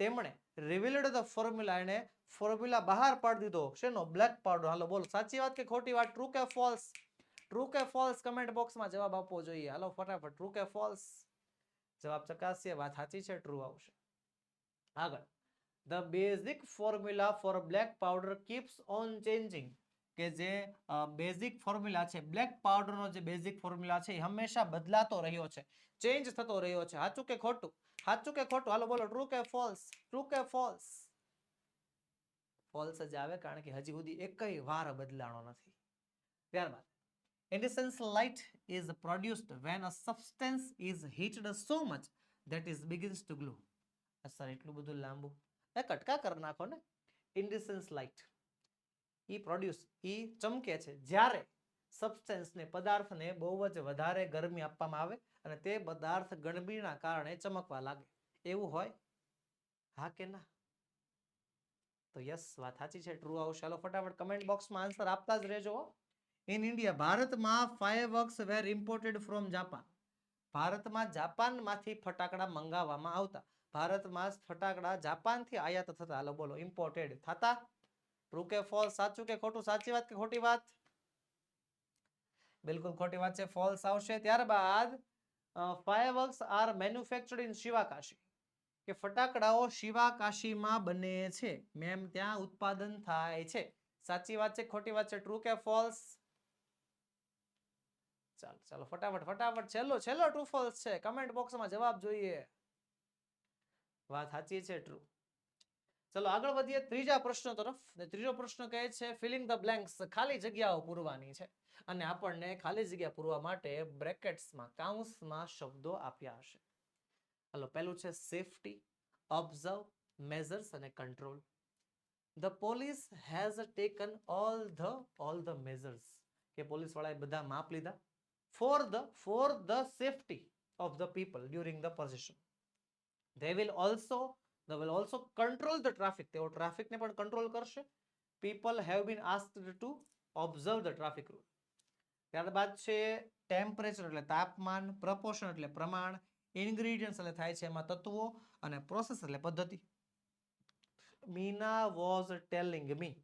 તેમણે રિવીલ્ડ ધ ફોર્મ્યુલા, એને ફોર્મ્યુલા બહાર પાડી દીધો. શેનો? Black powder. હાલો બોલો, સાચી વાત કે ખોટી વાત? ટ્રુ કે ફોલ્સ? ટ્રુ કે ફોલ્સ? કમેન્ટ બોક્સમાં જવાબ આપવો જોઈએ. હાલો ફટાફટ, ટ્રુ કે ફોલ્સ? જવાબ ચકાસીએ. વાત સાચી છે, ટ્રુ આવશે. આગળ, the basic formula for black powder keeps on changing. કે જે બેઝિક ફોર્મ્યુલા છે, બ્લેક પાવડરનો જે બેઝિક ફોર્મ્યુલા છે એ હંમેશા બદલાતો રહ્યો છે, ચેન્જ થતો રહ્યો છે. સાચું કે ખોટું? સાચું કે ખોટું? હાલો બોલો, ટ્રુ કે ફોલ્સ? ટ્રુ કે ફોલ્સ? ફોલ્સ જ આવે, કારણ કે હજી સુધી એકય વાર બદલાણો નથી. ત્યારબાદ incandescent light is produced when a substance is heated so much that it begins to glow. Sir એટલું બધું લાંબુ કટકા કરી નાખો ને. incandescent light ઈ પ્રોડ્યુસ, ઈ ચમકે છે જ્યારે સબસ્ટન્સને, પદાર્થને બહુ જ વધારે ગરમી આપવામાં આવે અને તે પદાર્થ ગરમીના કારણે ચમકવા લાગે. એવું હોય? હા કે ના? તો યસ, વાત સાચી છે, ટ્રુ આવશે. ચાલો ફટાફટ કમેન્ટ બોક્સમાં આન્સર આપતા જ રહેજો. ઇન ઇન્ડિયા, ભારતમાં fireworks were imported from Japan. ભારતમાં જાપાનમાંથી ફટાકડા મંગાવવામાં આવતા. ભારતમાં ફટાકડા જાપાનથી આયાત થતા. હાલો બોલો, ઇમ્પોર્ટેડ થતા. ટ્રુ કે ફોલ્સ? સાચું કે ખોટું? સાચી વાત કે ખોટી વાત? બિલકુલ ખોટી વાત છે, ફોલ્સ આવશે. ત્યારબાદ fireworks are manufactured in Sivakasi. કે ફટાકડાઓ શિવાકાશીમાં બને છે, મેમ ત્યાં ઉત્પાદન થાય છે. સાચી વાત છે, ખોટી વાત છે? ટ્રુ કે ફોલ્સ? ચાલો ફટાફટ, છેલ્લો ટ્રુ ફોલ્સ છે, કમેન્ટ બોક્સમાં જવાબ જોઈએ. વાત સાચી છે, ટ્રુ. ચલો આગળ વધીએ ત્રીજા પ્રશ્ન તરફ. ત્રીજો પ્રશ્ન કહે છે ફિલિંગ ધ બ્લેન્ક્સ. ખાલી જગ્યાઓ પૂરવાની છે અને આપણને ખાલી જગ્યા પૂરવા માટે બ્રેકેટ્સમાં, કાઉન્સમાં શબ્દો આપ્યા હશે. હાલો, પહેલું છે સેફટી, ઓબ્ઝર્વ, મેઝર્સ અને control. The police has taken all the measures. કે પોલીસ વાળાએ બધા માપ લીધા. for the safety of the people during the procession. They will also control the traffic. તેઓ ટ્રાફિકને પણ કંટ્રોલ કરશે. People have been asked to observe the traffic rule. ત્યારબાદ છે ટેમ્પરેચર એટલે તાપમાન, પ્રપોર્શન એટલે પ્રમાણ, ઇન્ગ્રેડિયન્ટ્સ એટલે થાય છે એમાં તત્વો, અને પ્રોસેસ એટલે પદ્ધતિ. Meena was telling me,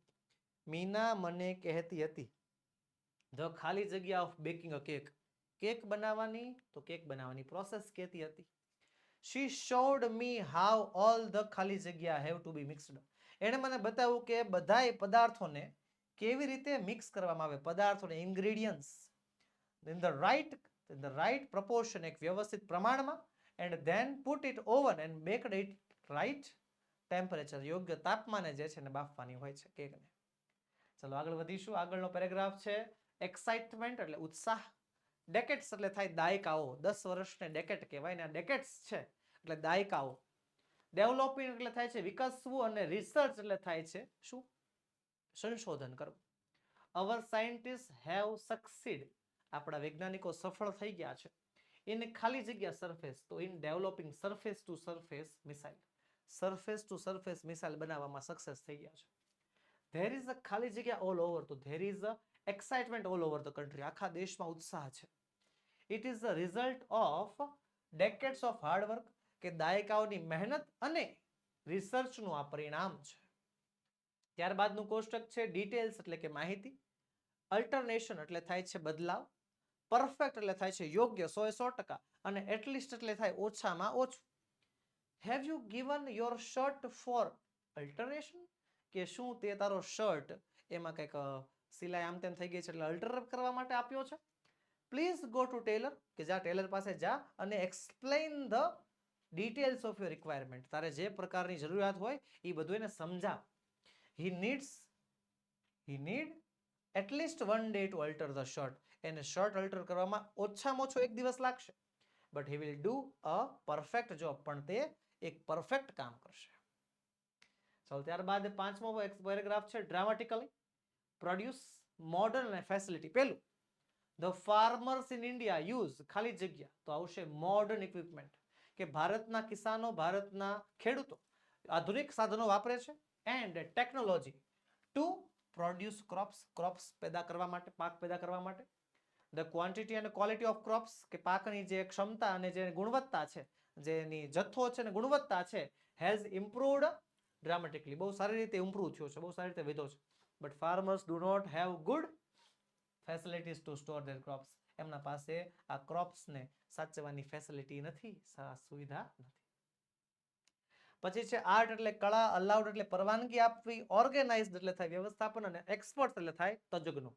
Meena મને કહેતી હતી, ધ ખાલી જગ્યા of baking a cake, cake બનાવવાની તો કેક બનાવવાની પ્રોસેસ કહેતી હતી. She showed me how all the ખાલી જગ્યા have to be mixed. એણે મને બતાવ્યું કે બધાય પદાર્થોને કેવી રીતે મિક્સ કરવામાં આવે, પદાર્થોને ingredients in the right proportion, એક વ્યવસ્થિત પ્રમાણમાં, and then put it oven and baked it right temperature, યોગ્ય તાપમાને જે છે ને બાફવાની હોય છે કેકને. ચલો આગળ વધીશું. આગળનો પેરેગ્રાફ છે એક્સાઇટમેન્ટ એટલે ઉત્સાહ, ડેકેટ્સ એટલે થાય દાયકાઓ, 10 વર્ષને ડેકેટ કહેવાય ને આ ડેકેટ્સ છે એટલે દાયકાઓ. ડેવલપિંગ એટલે થાય છે વિકસવું, અને રિસર્ચ એટલે થાય છે શું? સંશોધન કરવું. અવર સાયન્ટિસ્ટ હેવ સક્સીડ, આપણા વૈજ્ઞાનિકો સફળ થઈ ગયા છે. ઇન ખાલી જગ્યા સરફેસ, તો in developing surface to surface missile, surface to surface missile બનાવવામાં સક્સેસ થઈ ગયા છે. ધેર ઇઝ અ ખાલી જગ્યા ઓલ ઓવર, તો there is a excitement all over the country, આખા દેશમાં ઉત્સાહ છે. It is the result of decades of hard work, કે દાયકાઓની મહેનત અને રિસર્ચનું આ પરિણામ છે. ત્યારબાદનું કોષ્ટક છે ડિટેલ્સ એટલે કે માહિતી, અલ્ટરનેશન એટલે થાય છે બદલાવ, પરફેક્ટ એટલે થાય છે યોગ્ય 100%, અને એટલીસ્ટ એટલે થાય ઓછામાં ઓછું. Have you given your shirt for alternation, કે શું તે તારો શર્ટ એમાં કંઈક સિલાઈ આમ તેમ થઈ ગઈ છે એટલે અલ્ટર કરવા માટે આપ્યો છે. પ્લીઝ ગો ટુ ટેલર, કે જા ટેલર પાસે જા અને explain the details of your requirement, તારે જે પ્રકારની જરૂરિયાત હોય એ બધું એને સમજાવ. he need at least 1 day to alter the shirt, એને શર્ટ અલ્ટર કરવામાં ઓછામાં ઓછો એક દિવસ લાગશે. but he will do a perfect job, પણ તે એક પરફેક્ટ કામ કરશે. ચાલો ત્યારબાદ પાંચમો પેરેગ્રાફ છે ડ્રામેટિકલી પ્રોડ્યુસ મોડર્ન અને ફેસિલિટી. પહેલું, the farmers in India use ખાલી જગ્યા, તો આવશે મોડર્ન ઇક્વિપમેન્ટ, કે ભારતના કિસાનો, ભારતના ખેડૂતો આધુનિક સાધનો વાપરે છે, and technology to produce crops પેદા કરવા માટે, પાક પેદા કરવા માટે. ધ ક્વોન્ટિટી અને ક્વોલિટી ઓફ ક્રોપ્સ, કે પાકની જે ક્ષમતા અને જે ગુણવત્તા છે, જેની જથ્થો છે ને ગુણવત્તા છે, હેઝ ઇમ્પ્રુવડ ડ્રામેટિકલી, બહુ સારી રીતે ઇમ્પ્રુવ થયો છે, બહુ સારી રીતે વધ્યો છે. But farmers do not have good facilities to store their crops, એમના પાસે આ ક્રોપ્સને સાચવવાની ફેસિલિટી નથી, સુવિધા નથી. પછી છે આર્ટ એટલે કળા, અલાઉડ એટલે પરવાનગી આપવી, ઓર્ગેનાઇઝડ એટલે થાય વ્યવસ્થાપન, અને એક્સપર્ટ એટલે થાય તજજ્ઞો.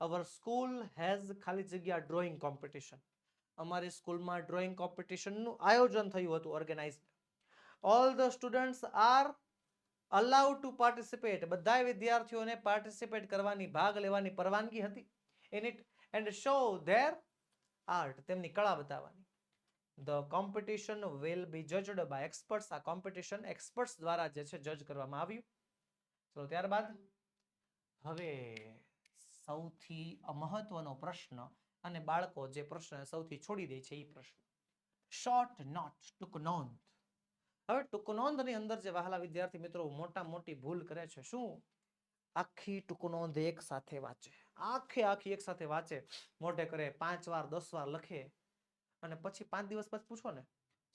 અવર સ્કૂલ હેઝ ખાલી જગ્યા ડ્રોઈંગ કોમ્પિટિશન, અમારી સ્કૂલમાં ડ્રોઈંગ કોમ્પિટિશનનું આયોજન થયું હતું, organized. All the students are allowed to participate, બધા વિદ્યાર્થીઓને પાર્ટિસિપેટ કરવાની, ભાગ લેવાની પરવાનગી હતી. In it and show their art, તેમની કળા બતાવવાની. The competition will be judged by experts, આ કોમ્પિટિશન એક્સપર્ટ્સ દ્વારા જે છે જજ કરવામાં આવ્યું. તો ત્યારબાદ હવે સૌથી મહત્વનો પ્રશ્ન, અને બાળકો જે પ્રશ્ન સૌથી છોડી દે છે એ પ્રશ્ન, શોર્ટ નોટ, ટૂંક નોંધ. હવે ટૂંક નોંધની અંદર જે વહાલા વિદ્યાર્થી મિત્રો મોટા મોટી ભૂલ કરે છે, શું? આખી ટૂંક નોંધ એક સાથે વાંચે, આખી એક સાથે વાંચે, મોઢે કરે, 5 વાર 10 વાર લખે, અને પછી 5 દિવસ પછી પૂછો ને,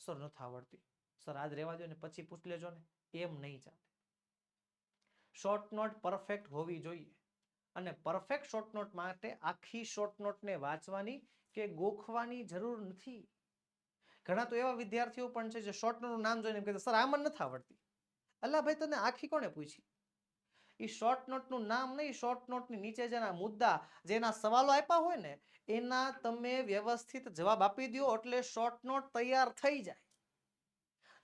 સર નથી આવડતી, સર આજ રહેવા દો ને પછી પૂછ લેજો ને, એમ નહીં ચાલે. શોર્ટ નોટ પરફેક્ટ હોવી જોઈએ, અને પરફેક્ટ શોર્ટ નોટ માટે આખી શોર્ટ નોટને વાંચવાની કે ગોખવાની જરૂર નથી. ઘણા તો એવા વિદ્યાર્થીઓ પણ છે જે શોર્ટ નોટનું નામ જોઈને એમ કહે સર આમ નથી આવડતી. અલ્લા ભાઈ, તને આખી કોને પૂછી? એ શોર્ટ નોટનું નામ નહીં, શોર્ટ નોટની નીચે જેના મુદ્દા, જેના સવાલો આપ્યા હોય ને, એના તમે વ્યવસ્થિત જવાબ આપી દો એટલે શોર્ટ નોટ તૈયાર થઈ જાય.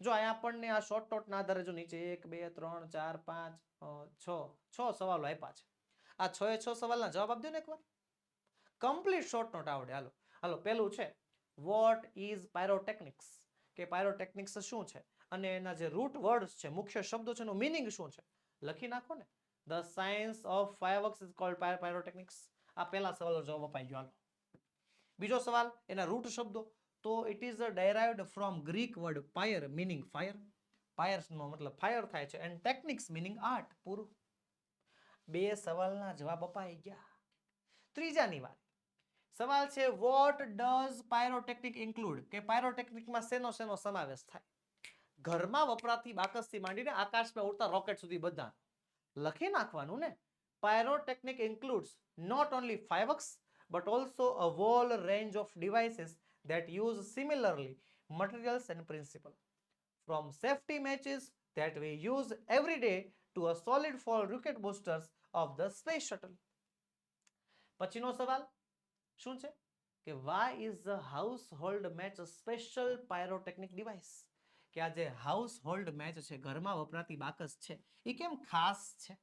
જો આપણને આ શોર્ટ નોટના આધારે જો નીચે 1 2 3 4 5 6 સવાલો આપ્યા છે, આ 6 સવાલના જવાબ આપી દો ને એકવાર, કમ્પ્લીટ શોર્ટ નોટ આવડે. હાલો પેલું છે વોટ ઇઝ પાયરોટેકનિક્સ, કે પાયરોટેકનિક્સ શું છે, અને એના જે રૂટ વર્ડ્સ છે, મુખ્ય શબ્દો છે, એનો મીનિંગ શું છે, લખી નાખો ને. The science of fireworks is called pyrotechnics. આ પહેલા સવાલનો જવાબ અપાઈ ગયો. હાલો બીજો સવાલ, એના રૂટ શબ્દો. તો it is derived from Greek word pyre meaning fire. પાયર્સનો મતલબ ફાયર થાય છે, એન્ડ ટેકનિક્સ મીનિંગ આર્ટ. પૂરું. બે સવાલના જવાબ અપાઈ ગયા. ત્રીજાની વાત. સવાલ છે વોટ ડઝ પાયરોટેકનિક ઇન્ક્લુડ, કે પાયરોટેકનિકમાં શેનો શેનો સમાવેશ થાય. ઘરમાં વપરાતી બાકસથી માંડીને આકાશમાં ઉડતા રોકેટ સુધી બધા લખી નાખવાનું ને. Pyrotechnic includes not only fireworks but also a whole range of devices that use similarly materials and principle, from safety matches that we use every day to a solid fall rocket boosters of the space shuttle. પછીનો સવાલ શું છે કે why is the household match a special pyrotechnic device, કે આ જે household match છે, ઘરમાં વપરાતી બાકસ છે, એ કેમ ખાસ છે.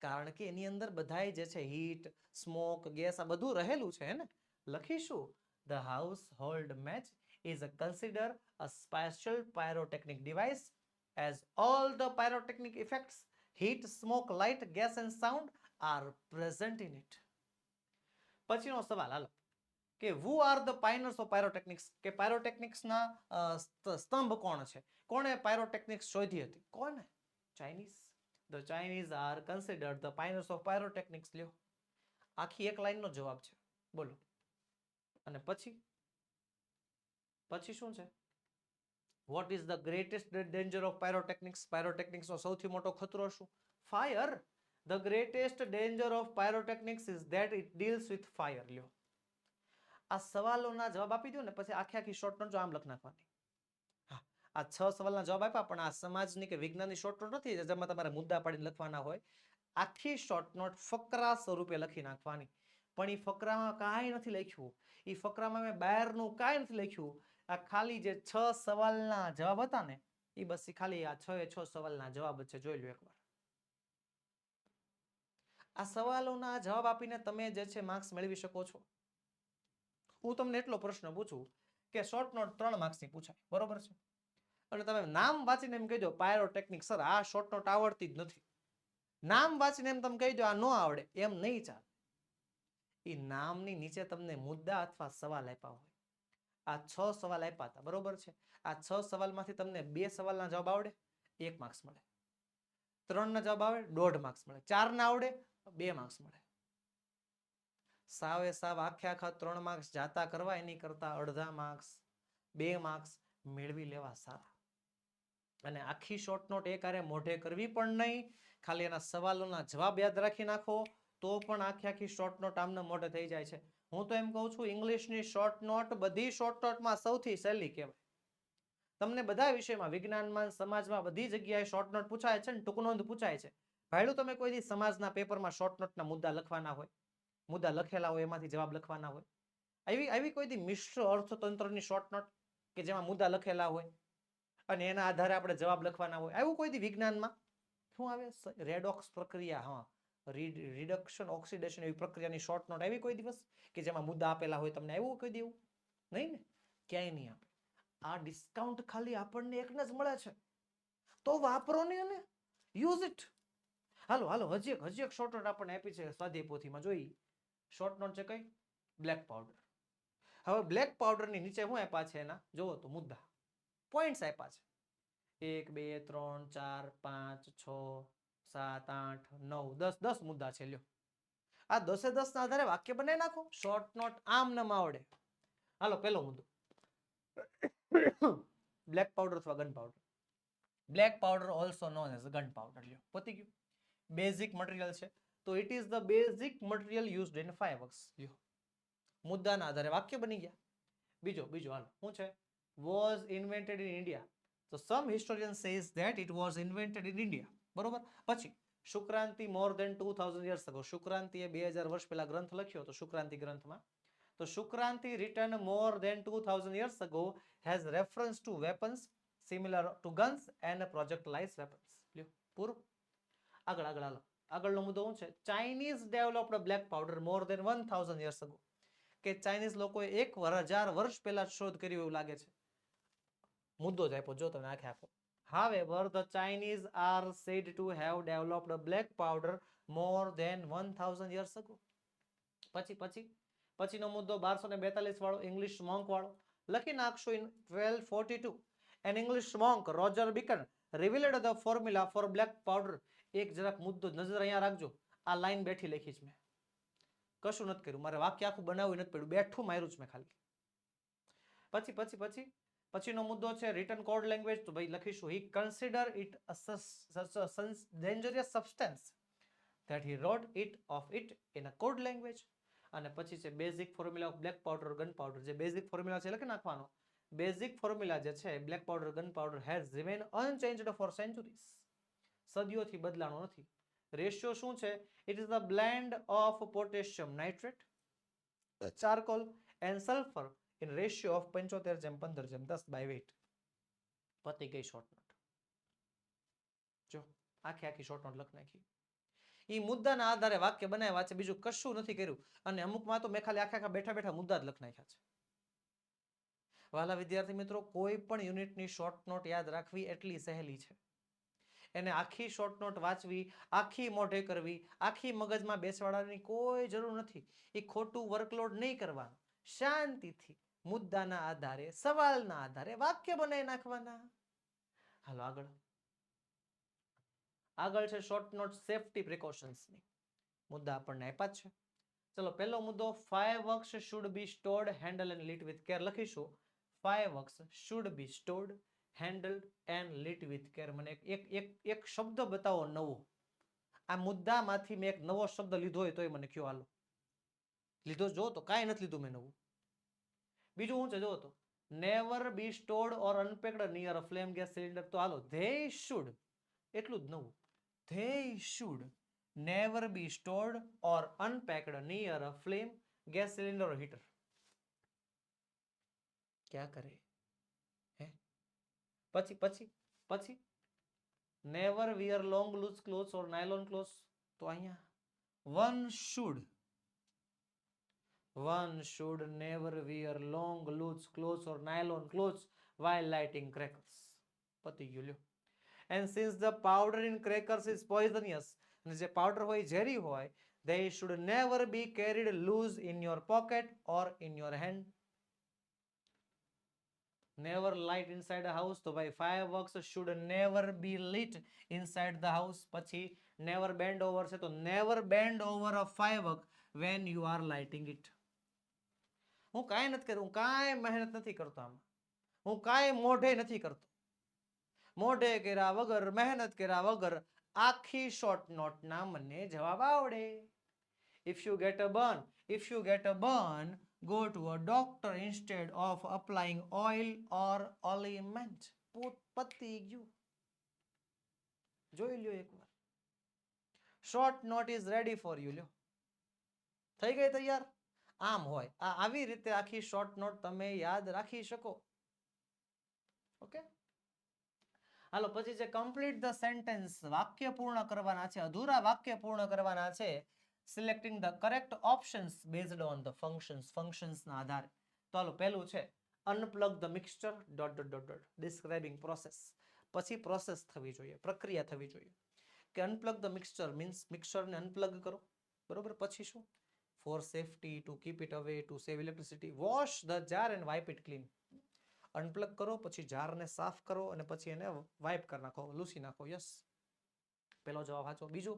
કારણ કે એની અંદર બધાય જે છે હીટ, સ્મોક, ગેસ આ બધું રહેલું છે ને. લખીશું the household match is considered a special pyrotechnic device as all the pyrotechnic effects, heat, smoke, light, gas and sound are present in it. પછીનો સવાલ હાલો કે who are the pioneers of pyrotechnics, કે pyrotechnics ના સ્તંભ કોણ છે, કોણે pyrotechnics શોધી હતી, કોને? Chinese. The Chinese are considered the pioneers of pyrotechnics. લ્યો, આખી એક લાઈનનો જવાબ છે, બોલો. અને પછી શું છે? What is the greatest danger of pyrotechnics? pyrotechnics નો સૌથી મોટો ખતરો શું? Fire. The greatest danger of pyrotechnics is that it deals with fire. લ્યો, આ સવાલોના જવાબ આપી દો ને પછી આખી શોર્ટ નોટ આમ લખ નાખવાની. હા, આ 6 સવાલના જવાબ આપ્યા, પણ આ સમાજની કે વિજ્ઞાનની શોર્ટ નોટ નથી જેમાં તમારે મુદ્દા પાડીને લખવાના હોય. આખી શોર્ટ નોટ ફકરા સ્વરૂપે લખી નાખવાની. પણ એ ફકરામાં કાંઈ નથી લખ્યું, એ ફકરામાં મેં બહારનું કાંઈ નથી લખ્યું. આ ખાલી જે 6 સવાલના જવાબ હતા ને, એ બસ ખાલી આ 6 સવાલના જવાબ છે. જોઈ લો એકવાર. આ સવાલોના જવાબ આપીને તમે જે છે માર્ક્સ મેળવી શકો છો. હું તમને એટલો પ્રશ્ન પૂછું કે શોર્ટ નોટ 3 માર્ક્સની પૂછાય, બરોબર છે? અને તમે નામ વાંચીને એમ કહી દો પાયરોટેકનિક સર આ શોર્ટ નોટ આવડતી જ નથી, નામ વાંચીને એમ તમે કહી દો આ ન આવડે, એમ નહીં ચાલે. એ નામની નીચે તમને મુદ્દા અથવા સવાલ આપ્યા હોય. આ 6 સવાલ આપ્યા હતા, બરોબર છે? આ 6 સવાલમાંથી તમને 2 સવાલના જવાબ આવડે, 1 માર્ક્સ મળે. 3 ના જવાબ આવડે, 1.5 માર્ક્સ મળે. 4 ના આવડે, 2 માર્ક્સ મળે. સાવે સાવ આખા 3 માર્ક્સ જાતા કરવા એની કરતા અડધા માર્ક્સ, 2 માર્ક્સ મેળવી લેવા સારા. અને આખી શોર્ટ નોટ એકારે મોઢે કરવી પણ નહીં, ખાલી એના સવાલોના જવાબ યાદ રાખી નાખો તો પણ આખી શોર્ટ નોટ આમને મોઢે થઈ જાય છે. હું તો એમ કહું છું ઇંગ્લિશની શોર્ટ નોટ બધી શોર્ટ નોટમાં સૌથી સહેલી કહેવાય. તમને બધા વિષયમાં, વિજ્ઞાનમાં, સમાજમાં બધી જગ્યાએ શોર્ટ નોટ પૂછાય છે ને ટૂંક નોંધ પૂછાય છે. ભાઈડું તમે કોઈ દી સમાજના પેપરમાં શોર્ટ નોટના મુદ્દા લખવાના હોય, મુદ્દા લખેલા હોય એમાંથી જવાબ લખવાના હોય, આવી કોઈ દી મિશ્ર અર્થતંત્રની શોર્ટ નોટ કે જેમાં મુદ્દા લખેલા હોય અને એના આધારે આપણે જવાબ લખવાના હોય, આવું કોઈ દી વિજ્ઞાનમાં શું આવે? રેડોક્સ પ્રક્રિયા, હા, રિડક્શન ઓક્સિડેશન એવી પ્રક્રિયાની શોર્ટ નોટ આવી કોઈ દિવસ કે જેમાં મુદ્દા આપેલા હોય તમને? આવ્યું કોઈ દેવું નહીં ને, ક્યાંય નહીં આપે. આ ડિસ્કાઉન્ટ ખાલી આપણને એકને જ મળે છે, તો વાપરો ને અને યુઝ ઇટ. હાલો હજી એક શોર્ટ નોટ આપણને આપી છે સ્વાધ્યાય પોથીમાં. જોઈ શોર્ટ નોટ છે કઈ? Black powder. હવે બ્લેક પાવડરની નીચે શું આપ્યા છે એના જોવો તો મુદ્દા, પોઈન્ટ્સ આપ્યા છે. 1 2 3 4 5 6 7 8 9 10 10 મુદ્દા છે. લ્યો, આ 10 ના આધારે વાક્ય બનાવી નાખો. શોર્ટ નોટ આમ ન આવડે. હાલો, પહેલો મુદ્દો બ્લેક પાવડર અથવા gun powder. Black powder also known as gun powder. લ્યો, પતી ગયું. બેઝિક મટીરિયલ છે તો it is the basic material used in fireworks. લ્યો, મુદ્દાના આધારે વાક્ય બની ગયા. બીજો હાલો શું છે? Was invented in India. So some historian says that it was invented in India. બરોબર. પછી શુક્રાંતિ more than 2000 years ago. શુક્રાંતિએ 2000 વર્ષ પહેલા ગ્રંથ લખ્યો હતો શુક્રાંતિ ગ્રંથમાં. તો શુક્રાંતિ written more than 2000 years ago has reference to weapons similar to guns and projectilized weapons. લ્યો, પૂરું. આગળ હાલો. આગળનો મુદ્દો શું છે? Chinese developed black powder more than 1000 years ago. કે ચાઇનીઝ લોકોએ 1000 વર્ષ પહેલા શોધ કરી એવું લાગે છે. મુદ્દો જ આપ્યો જો તમે આખો. However, the Chinese are said to have developed black powder more than 1000 years ago. પછી પછીનો મુદ્દો 1242 વાળો ઇંગ્લિશ મોન્ક વાળો. લખી નાખશો in 1242 an English monk Roger Bacon revealed the formula for black powder. એક જરાક મુદ્દો નજર અહીંયા રાખજો. આ લાઈન બેઠી લખી છે મેં, કશું નથી કર્યું, મારે વાક્ય આખું બનાવવું નથી પડ્યું, બેઠું માર્યું છે મેં ખાલી. પછીનો મુદ્દો છે રિટન કોડ લેંગ્વેજ. તો ભાઈ લખીશું he consider it a dangerous substance that he wrote it of it in a code language. અને પછી છે basic formula of black powder gun powder. જે બેઝિક ફોર્મ્યુલા છે લખી નાખવાનો. બેઝિક ફોર્મ્યુલા જે છે black powder gun powder has remain unchanged for centuries. સદીઓથી બદલાણો નથી. રેશિયો શું છે? It is the blend of potassium nitrate, charcoal and sulphur in ratio of 75:15:10 પતી ગઈ શોર્ટ નોટ. જો આખી શોર્ટ નોટ લખ નાખી. એ મુદ્દાના આધારે વાક્ય બનાવ્યા છે, બીજું કશું નથી કર્યું. અને અમુકમાં તો મેં ખાલી આખા બેઠા મુદ્દા જ લખ નાખ્યા છે. વાલા વિદ્યાર્થી મિત્રો, કોઈ પણ યુનિટની શોર્ટ નોટ યાદ રાખવી એટલી સહેલી છે. એને આખી શોર્ટ નોટ વાંચવી, આખી મોઢે કરવી, આખી મગજમાં બેસવાડાની કોઈ જરૂર નથી. એ ખોટું વર્કલોડ નહીં કરવાનું. શાંતિથી મુદ્દાના આધારે, સવાલના આધારે વાક્ય બનાવી નાખવાના. હાલો આગળ છે શોર્ટ નોટ સેફટી પ્રિકોશન્સની. મુદ્દા આપણને આપ્યા છે. ચલો પહેલો મુદ્દો, fireworks should be stored, handled and lit with care. લખીશું fireworks should be stored, handled and lit with care. મને એક શબ્દ બતાવો નવો. આ મુદ્દામાંથી મેં એક નવો શબ્દ લીધો હોય તોય મને કયો. હાલો લીધો જો તો કાંઈ નથી લીધું મેં નવું. બીજું શું છે જો તો never be stored or unpacked near a flame gas cylinder. તો હાલો they should, એટલું જ નવું. They should never be stored or unpacked near a flame gas cylinder or heater. क्या करे હે? પછી never wear long loose clothes or nylon clothes. તો અહીંયા one should never wear long loose clothes or nylon clothes while lighting crackers. પતી ગયું લ્યો. And since the powder in crackers is poisonous, and જે powder હોય ઝેરી હોય, they should never be carried loose in your pocket or in your hand. Never light inside a house. તો ભાઈ fireworks should never be lit inside the house. પછી never bend over છે, તો never bend over a firework when you are lighting it. હું કાંઈ નથી કરતો, હું કાંઈ મહેનત નથી કરતો, આમાં હું કાંઈ મોઢે નથી કરતો. મોઢે કર્યા વગર, મહેનત કર્યા વગર આખી શોર્ટ નોટ ના મને જવાબ આવડે. If you get a burn, go to a doctor instead of applying oil or ointment. પતી ગયું. જોઈ લ્યો એકવાર. Short note is ready for you. લ્યો થઈ ગઈ તૈયાર. આમ હોય આવી રીતે આખી શોર્ટ નોટ તમે યાદ રાખી શકો. ઓકે હાલો પછી છે કમ્પ્લીટ ધ સેન્ટેન્સ. વાક્ય પૂર્ણ કરવાના છે, અધૂરા વાક્ય પૂર્ણ કરવાના છે. Selecting the correct options based on the functions ના આધારે. તો હાલો પહેલું છે unplug the mixture ... describing process. પછી પ્રોસેસ થવી જોઈએ, પ્રક્રિયા થવી જોઈએ કે અનપ્લગ ધ મિક્સચર મીન્સ મિક્સચરને અનપ્લગ કરો, બરોબર. પછી શું? For safety, to keep it away, to save electricity. Wash the jar and wipe it clean. Unplug કરો, પછી જારને સાફ કરો અને પછી એને વાઇપ કરી નાખો, લૂસી નાખો. યસ, પેલો જવાબ સાચો. બીજું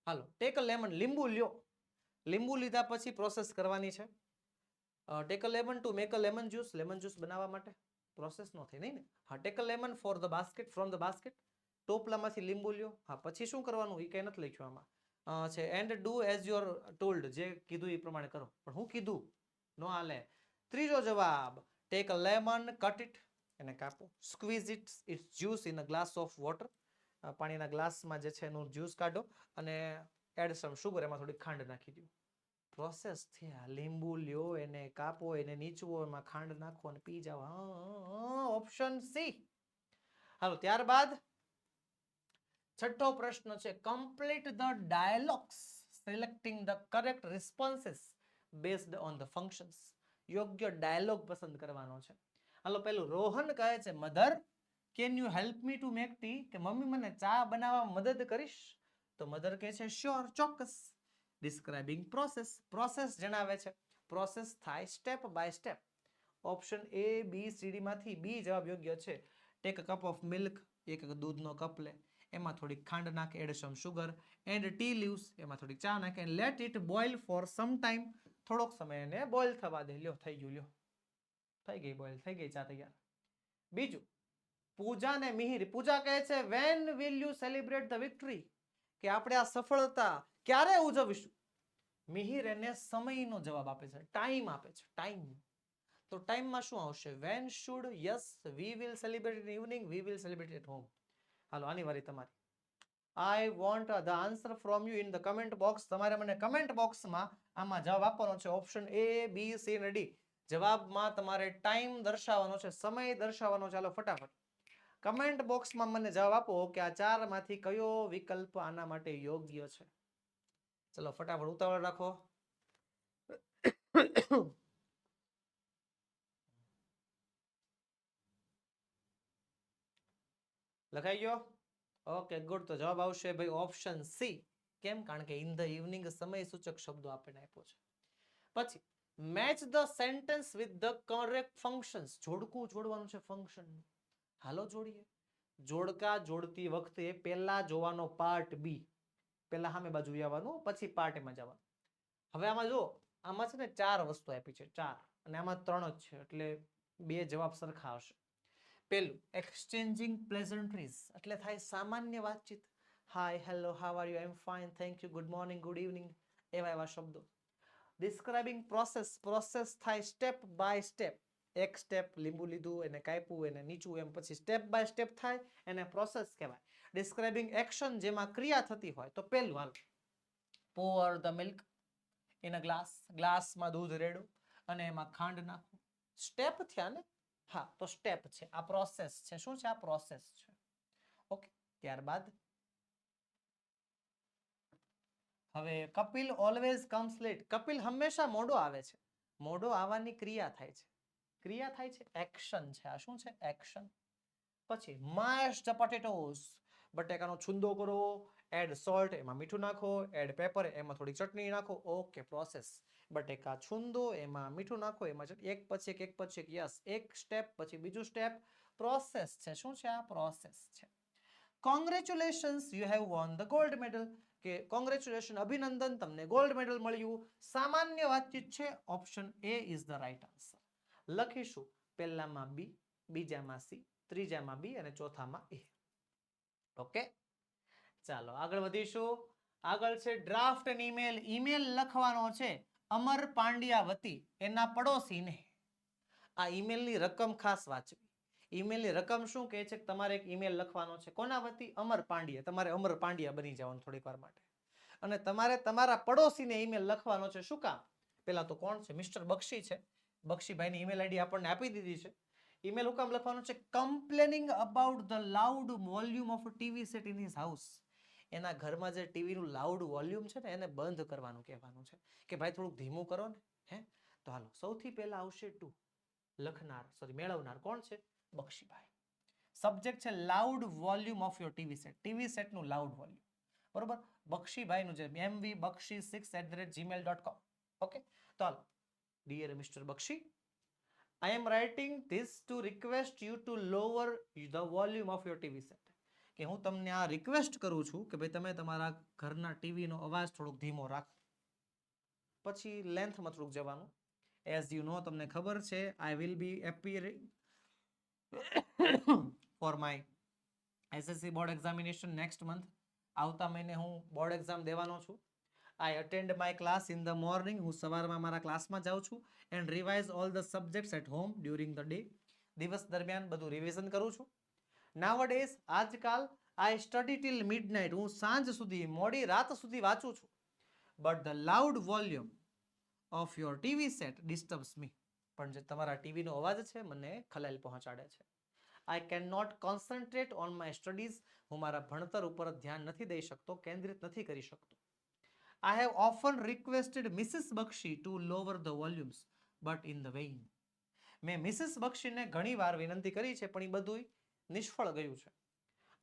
હાલો ટેક અ લેમન. લીંબુ લ્યો. લીંબુ લીધા પછી પ્રોસેસ કરવાની છે. Take a lemon to make a lemon juice. Lemon juice બનાવવા માટે પ્રોસેસ નો થઈ નહીં ને. હા take a lemon for the basket, from the basket. ટોપલામાંથી લીંબુ લ્યો. હા પછી શું કરવાનું એ કઈ નથી લખ્યું આમાં છે. And do as you are told. જે કીધું એ પ્રમાણે કરો. પણ હું કીધું નો હાલે. ત્રીજો જવાબ take a lemon, cut it, એને કાપો. Squeeze its juice in a glass of water. પાણીના ગ્લાસમાં જે છે એનું જ્યુસ કાઢો અને એડ સમ શુગર, એમાં થોડી ખાંડ નાખી દો. પ્રોસેસ થયા. લીંબુ લ્યો, એને કાપો, એને નીચવો, એમાં ખાંડ નાખો અને પી જાઓ. Option C. હાલો ત્યારબાદ છઠ્ઠો પ્રશ્ન છે complete the dialogues selecting the correct responses based on the functions. યોગ્ય ડાયલોગ પસંદ કરવાનો છે. હાલો પેલું રોહન કહે છે mother can you help me to make tea. કે મમ્મી મને ચા બનાવવામાં મદદ કરીશ. તો મધર કહે છે શ્યોર, ચોક્કસ. Describing process. પ્રોસેસ જણાવે છે. પ્રોસેસ થાય step by step. Option A B C D માંથી બી જવાબ યોગ્ય છે. Take a cup of milk, એક દૂધનો કપ લે, એમાં થોડીક ખાંડ નાખે, add some sugar and tea leaves, એમાં થોડીક ચા નાખે, and let it boil for some time, થોડોક સમય એને બોઇલ થવા દે. લ્યો થઈ ગયું, લ્યો થઈ ગઈ બોઇલ, થઈ ગઈ ચા તૈયાર. બીજું, પૂજા ને મિહિર. પૂજા કહે છે when will you celebrate the victory, કે આપણે આ સફળતા ક્યારે ઉજવીશું. મિહિર એને સમયનો જવાબ આપે છે, ટાઈમ આપે છે, ટાઈમ. તો ટાઈમમાં શું આવશે? When should, yes, we will celebrate in evening, we will celebrate at home. હાલો આની વારી તમારી. I want the answer from you in the comment box. તમારે મને કમેન્ટ બોક્સમાં આમાં જવાબ આપવાનો છે. ઓપ્શન A B C અને D. જવાબમાં તમારે ટાઈમ દર્શાવવાનો છે, સમય દર્શાવવાનો. ચાલો ફટાફટ કમેન્ટ બોક્સમાં મને જવાબ આપો કે આ ચારમાંથી કયો વિકલ્પ આના માટે યોગ્ય છે. ચલો ફટાફટ ઉતાવળ રાખો. લખાઈ ગયો? Okay good. તો જવાબ આવશે ભાઈ ઓપ્શન સી. કેમ? કારણ કે ઇન ધ ઇવનિંગ સમય સૂચક શબ્દો આપણને આપ્યો છે. પછી match the sentence with the correct functions. જોડકું જોડવાનું છે ફંક્શન. હાલો જોડીએ. જોડકા જોડતી વખતે પહેલા જોવાનો પાર્ટ બી, પહેલા સામે બાજુ આવવાનું, પછી પાર્ટ એમાં જવાનું. હવે આમાં જો, આમાં છે ને 4 વસ્તુ આપી છે, 4, અને આમાં 3 જ છે, એટલે 2 જવાબ સરખા હશે. પેલું એક્સચેન્જિંગ પ્લેઝન્ટ્રીઝ, એટલે થાય સામાન્ય વાતચીત. Hi, hello, how are you, I am fine, thank you, good morning, good evening, એવા શબ્દો. ડિસ્ક્રાઇબિંગ પ્રોસેસ, પ્રોસેસ થાય સ્ટેપ બાય સ્ટેપ. એક સ્ટેપ લીંબુ લીધું, એને કાપ્યું, એને નીચું, એમ પછી સ્ટેપ બાય સ્ટેપ થાય, એને પ્રોસેસ કહેવાય. ડિસ્ક્રાઇબિંગ એક્શન, જેમાં ક્રિયા થતી હોય. તો પેલું હાલ, pour the milk in a glass, ગ્લાસમાં દૂધ રેડો અને એમાં ખાંડ નાખો. સ્ટેપ થયા ને? હા, તો સ્ટેપ છે, આ પ્રોસેસ છે. શું છે? આ પ્રોસેસ છે. ઓકે. ત્યારબાદ હવે Kapil always comes late. Kapil હંમેશા મોડો આવે છે. મોડો આવવાની ક્રિયા થાય છે. ક્રિયા થાય છે, એક્શન છે. આ શું છે? એક્શન. પછી mash the potatoes, બટેકાનો છુંદો કરો, એડ સોલ્ટ, એમાં મીઠું નાખો, એડ પેપર, એમાં થોડી ચટણી નાખો. Okay, process. બટેકા છુંદો, એમાં મીઠું નાખો, એમાં એક પછી એક પછી એક. યસ, એક સ્ટેપ પછી બીજું સ્ટેપ. પ્રોસેસ છે. શું છે? આ પ્રોસેસ છે. Congratulations, you have won the gold medal, કે કોંગ્રેચ્યુલેશન, અભિનંદન, તમને ગોલ્ડ મેડલ મળ્યું. સામાન્ય વાતચીત છે. Option A is the right answer. લખીશું પહેલામાં બી, બીજામાં સી, ત્રીજામાં બી અને ચોથામાં એ. ઓકે, ચાલો આગળ વધીશું. આગળ છે ડ્રાફ્ટ એન્ડ ઈમેલ. ઈમેલ લખવાનો છે અમર પાંડ્યા વતી એના પડોશીને. આ ઈમેલની રકમ ખાસ વાંચવી. ઈમેલની રકમ શું કહે છે? તમારે એક ઈમેલ લખવાનો છે. કોના વતી? અમર પાંડ્યા. તમારે અમર પાંડ્યા બની જવાનું થોડીક વાર માટે. અને તમારે તમારા પડોશીને ઈમેલ લખવાનો છે. શું કામ? પેલા તો કોણ છે? મિસ્ટર બક્ષી છે. બક્ષીભાઈની ઈમેલ આઈડી આપણને આપી દીધી છે. ઈમેલ હું કામ લખવાનું છે? Complaining about the loud volume of TV set in his house. એના ઘરમાં જે ટીવીનું લાઉડ વોલ્યુમ છે ને, એને બંધ કરવાનું કહેવાનું છે કે ભાઈ થોડુંક ધીમું કરો ને. હે, તો હાલો સૌથી પહેલા આવશે ટુ. લખનાર, સોરી, મેળવનાર કોણ છે? બક્ષીભાઈ. સબ્જેક્ટ છે loud volume of your TV set. TV સેટનું લાઉડ વોલ્યુમ. બરોબર. બક્ષીભાઈનું જે mvbakshi6@gmail.com. ઓકે, તો હાલો. Dear mister Bakshi, I am writing this to request you to lower the volume of your TV set. કે હું તમને આ રિક્વેસ્ટ કરું છું કે ભાઈ તમે તમારા ઘરના ટીવીનો અવાજ થોડોક ધીમો રાખો. પછી લેન્થમાં થોડુંક જવાનું. એઝ યુ નો, તમને ખબર છે, I will be appearing for my SSC board examination next month. આવતા મહિને હું બોર્ડ એક્ઝામ દેવાનો છું. I attend my class in the morning. હું સવારમાં મારા ક્લાસમાં જાઉં છું. And revise all the subjects at home during the day. દિવસ દરમિયાન બધું રિવિઝન કરું છું. Nowadays, આજકાલ I study till midnight. હું સાંજ સુધી, મોડી રાત સુધી વાંચું છું. But the loud volume of your TV set disturbs me. પણ જે તમારા ટીવીનો અવાજ છે મને ખલેલ પહોંચાડે છે. I cannot concentrate on my studies. હું મારા ભણતર ઉપર ધ્યાન નથી દઈ શકતો, કેન્દ્રિત નથી કરી શકતો. I have often requested Mrs. Bakshi to lower the volumes, but in the vain. મેં મિસિસ બક્ષીને ઘણીવાર વિનંતી કરી છે, પણ એ બધું નિષ્ફળ ગયું છે.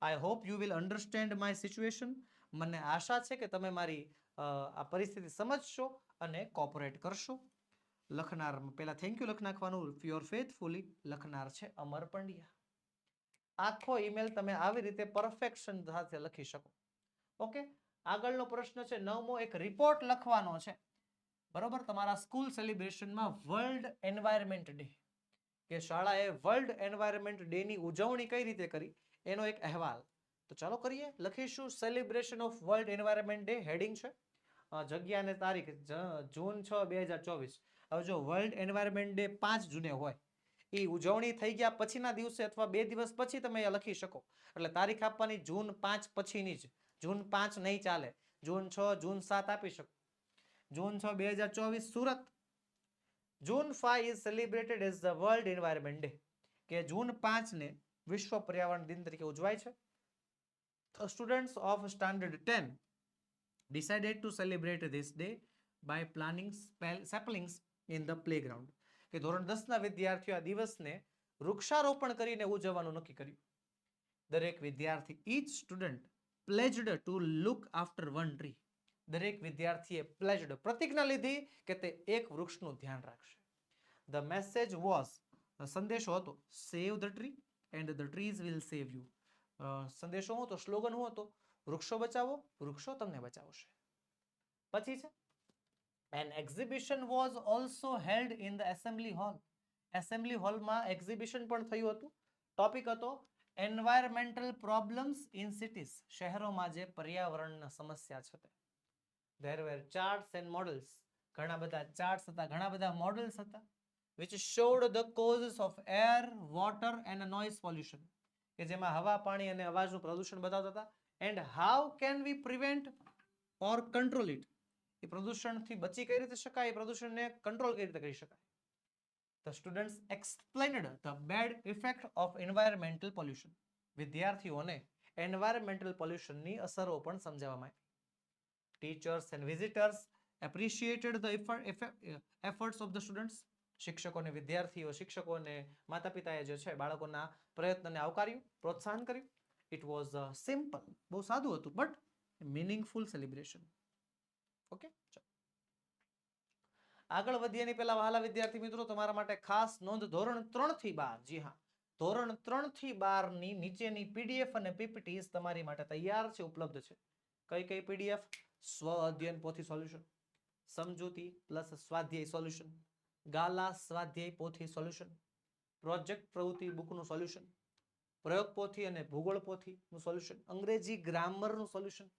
I hope you will understand my situation. મને આશા છે કે તમે મારી આ પરિસ્થિતિ સમજશો અને કોઓપરેટ કરશો. લખનાર પહેલા થેન્ક યુ લખ નાખવાનું, યોર ફેથફુલી લખનાર છે અમર પંડ્યા. આખો ઈમેલ તમે આવી રીતે પરફેક્શન સાથે લખી શકો. ઓકે, આગળનો પ્રશ્ન છે 9મો. એક રિપોર્ટ લખવાનો છે, બરોબર, તમારા સ્કૂલ સેલિબ્રેશનમાં વર્લ્ડ એન્વાયરમેન્ટ ડે, કે શાળાએ વર્લ્ડ એન્વાયરમેન્ટ ડે ની ઉજવણી કઈ રીતે કરી એનો એક અહેવાલ. તો ચાલો કરીએ. લખીશું celebration of world environment day. Heading છે જગ્યા અને તારીખ જૂન 6, 2024. હવે જો વર્લ્ડ એન્વાયરમેન્ટ ડે 5 જૂને હોય, એ ઉજવણી થઈ ગયા પછીના દિવસે અથવા 2 દિવસ પછી તમે લખી શકો. એટલે તારીખ આપવાની જૂન 5 પછીની જ. જૂન 5 નહીં ચાલે. જૂન 6, જૂન 7 આપી શકો. જૂન 6, 2024 સુરત. જૂન 5 is celebrated as the World Environment Day, કે જૂન 5 ને વિશ્વ પર્યાવરણ દિન તરીકે ઉજવાય છે. Students of standard 10 decided to celebrate this day by planting saplings in the playground, કે ધોરણ 10 ના વિદ્યાર્થીઓ આ દિવસને વૃક્ષારોપણ કરીને ઉજવવાનું નક્કી કર્યું. દરેક વિદ્યાર્થી, each student pledged to look after one tree, દરેક વિદ્યાર્થીએ pledged પ્રતિજ્ઞા લીધી કે તે એક વૃક્ષનું ધ્યાન રાખશે. The message was, સંદેશો હતો, save the tree and the trees will save you. સંદેશો હતો, સ્લોગન હતો, વૃક્ષો બચાવો, વૃક્ષો તમને બચાવશે. પછી છે an exhibition was also held in the assembly hall. Assembly હોલમાં એક્ઝિબિશન પણ થયું હતું. ટોપિક હતો એન્વાયરમેન્ટલ પ્રોબ્લેમ્સ ઇન સિટીઝ, શહેરોમાં જે પર્યાવરણના સમસ્યા છે તે. There were charts and models, ઘણા બધા ચાર્ટ્સ હતા, ઘણા બધા મોડલ્સ હતા, which showed the causes of air, water and noise pollution, કે જેમાં હવા, પાણી અને અવાજનું પ્રદૂષણ બતાવતા હતા. and how can we prevent or control it, એ પ્રદૂષણથી બચી કઈ રીતે શકાય, એ પ્રદૂષણને કંટ્રોલ કઈ રીતે કરી શકાય. The students explained the bad effect of environmental pollution, વિદ્યાર્થીઓને environmental pollutionની અસરો પણ સમજાવવામાં આવી. Teachers and visitors appreciated the efforts of the students, શિક્ષકોને, વિદ્યાર્થીઓ, શિક્ષકોને, માતા પિતાએ જે છે બાળકોના પ્રયત્નને આવકાર્યું, પ્રોત્સાહન કર્યું. It was simple, બહુ સાદું હતું, but meaningful celebration. ઓકે, આગળ વધીએ એની પહેલા વહાલા વિદ્યાર્થી મિત્રો, તમારા માટે ખાસ નોંધ, ધોરણ 3 થી 12, જી હા, ધોરણ 3 થી 12 ની નીચેની પીડીએફ અને પીપીટીસ તમારી માટે તૈયાર છે, ઉપલબ્ધ છે. કઈ કઈ પીડીએફ? સ્વ અધ્યયન પોથી સોલ્યુશન, સમજૂતી પ્લસ સ્વાધ્યાય સોલ્યુશન, ગાલા સ્વાધ્યાય પોથી સોલ્યુશન, પ્રોજેક્ટ પ્રવૃત્તિ બુકનું સોલ્યુશન, પ્રયોગ પોથી અને ભૂગોળ પોથીનું સોલ્યુશન, અંગ્રેજી ગ્રામરનું સોલ્યુશન,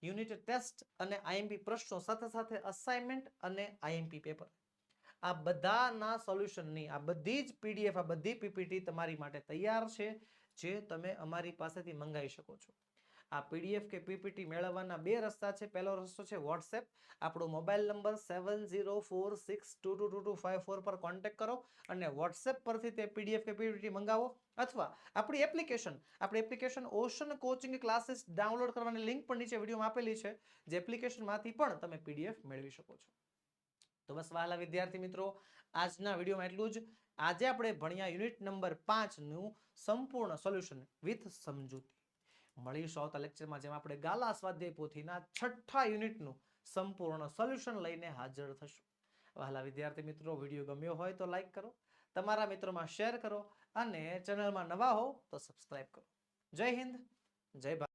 યુનિટ ટેસ્ટ અને આઈએમપી પ્રશ્નો, સાથે સાથે અસાઇનમેન્ટ અને આઈએમપી પેપર. આ બધાના સોલ્યુશનની આ બધી જ પીડીએફ, આ બધી પીપીટી તમારી માટે તૈયાર છે, જે તમે અમારી પાસેથી મંગાવી શકો છો. આ પીડીએફ કે પીપીટી મેળવવાના 2 રસ્તા છે. પહેલો રસ્તો છે વોટ્સએપ. આપણો મોબાઈલ નંબર 7046222254 પર કોન્ટેક્ટ કરો અને વોટ્સએપ પરથી તે પીડીએફ કે પીપીટી મંગાવો, અથવા આપણી application ocean coaching classes download કરવાની લિંક પણ નીચે વિડીયોમાં આપેલી છે, જે એપ્લિકેશનમાંથી પણ તમે પીડીએફ મેળવી શકો છો. તો બસ વહાલા વિદ્યાર્થી મિત્રો, આજના વિડીયોમાં એટલું જ. આજે આપણે ભણ્યા યુનિટ નંબર 5 નું સંપૂર્ણ સોલ્યુશન વિથ સમજૂતી. મળીશું આવતા લેક્ચરમાં, જેમાં આપણે ગાલા સ્વાધ્યાય પોથીના 6થા યુનિટનું સંપૂર્ણ સોલ્યુશન લઈને હાજર થશું. વહાલા વિદ્યાર્થી મિત્રો, વિડીયો ગમ્યો હોય તો લાઈક કરો, તમારા મિત્રોમાં શેર કરો અને ચેનલમાં નવા હો તો સબસ્ક્રાઇબ કરો. જય હિન્દ, જય ભારત.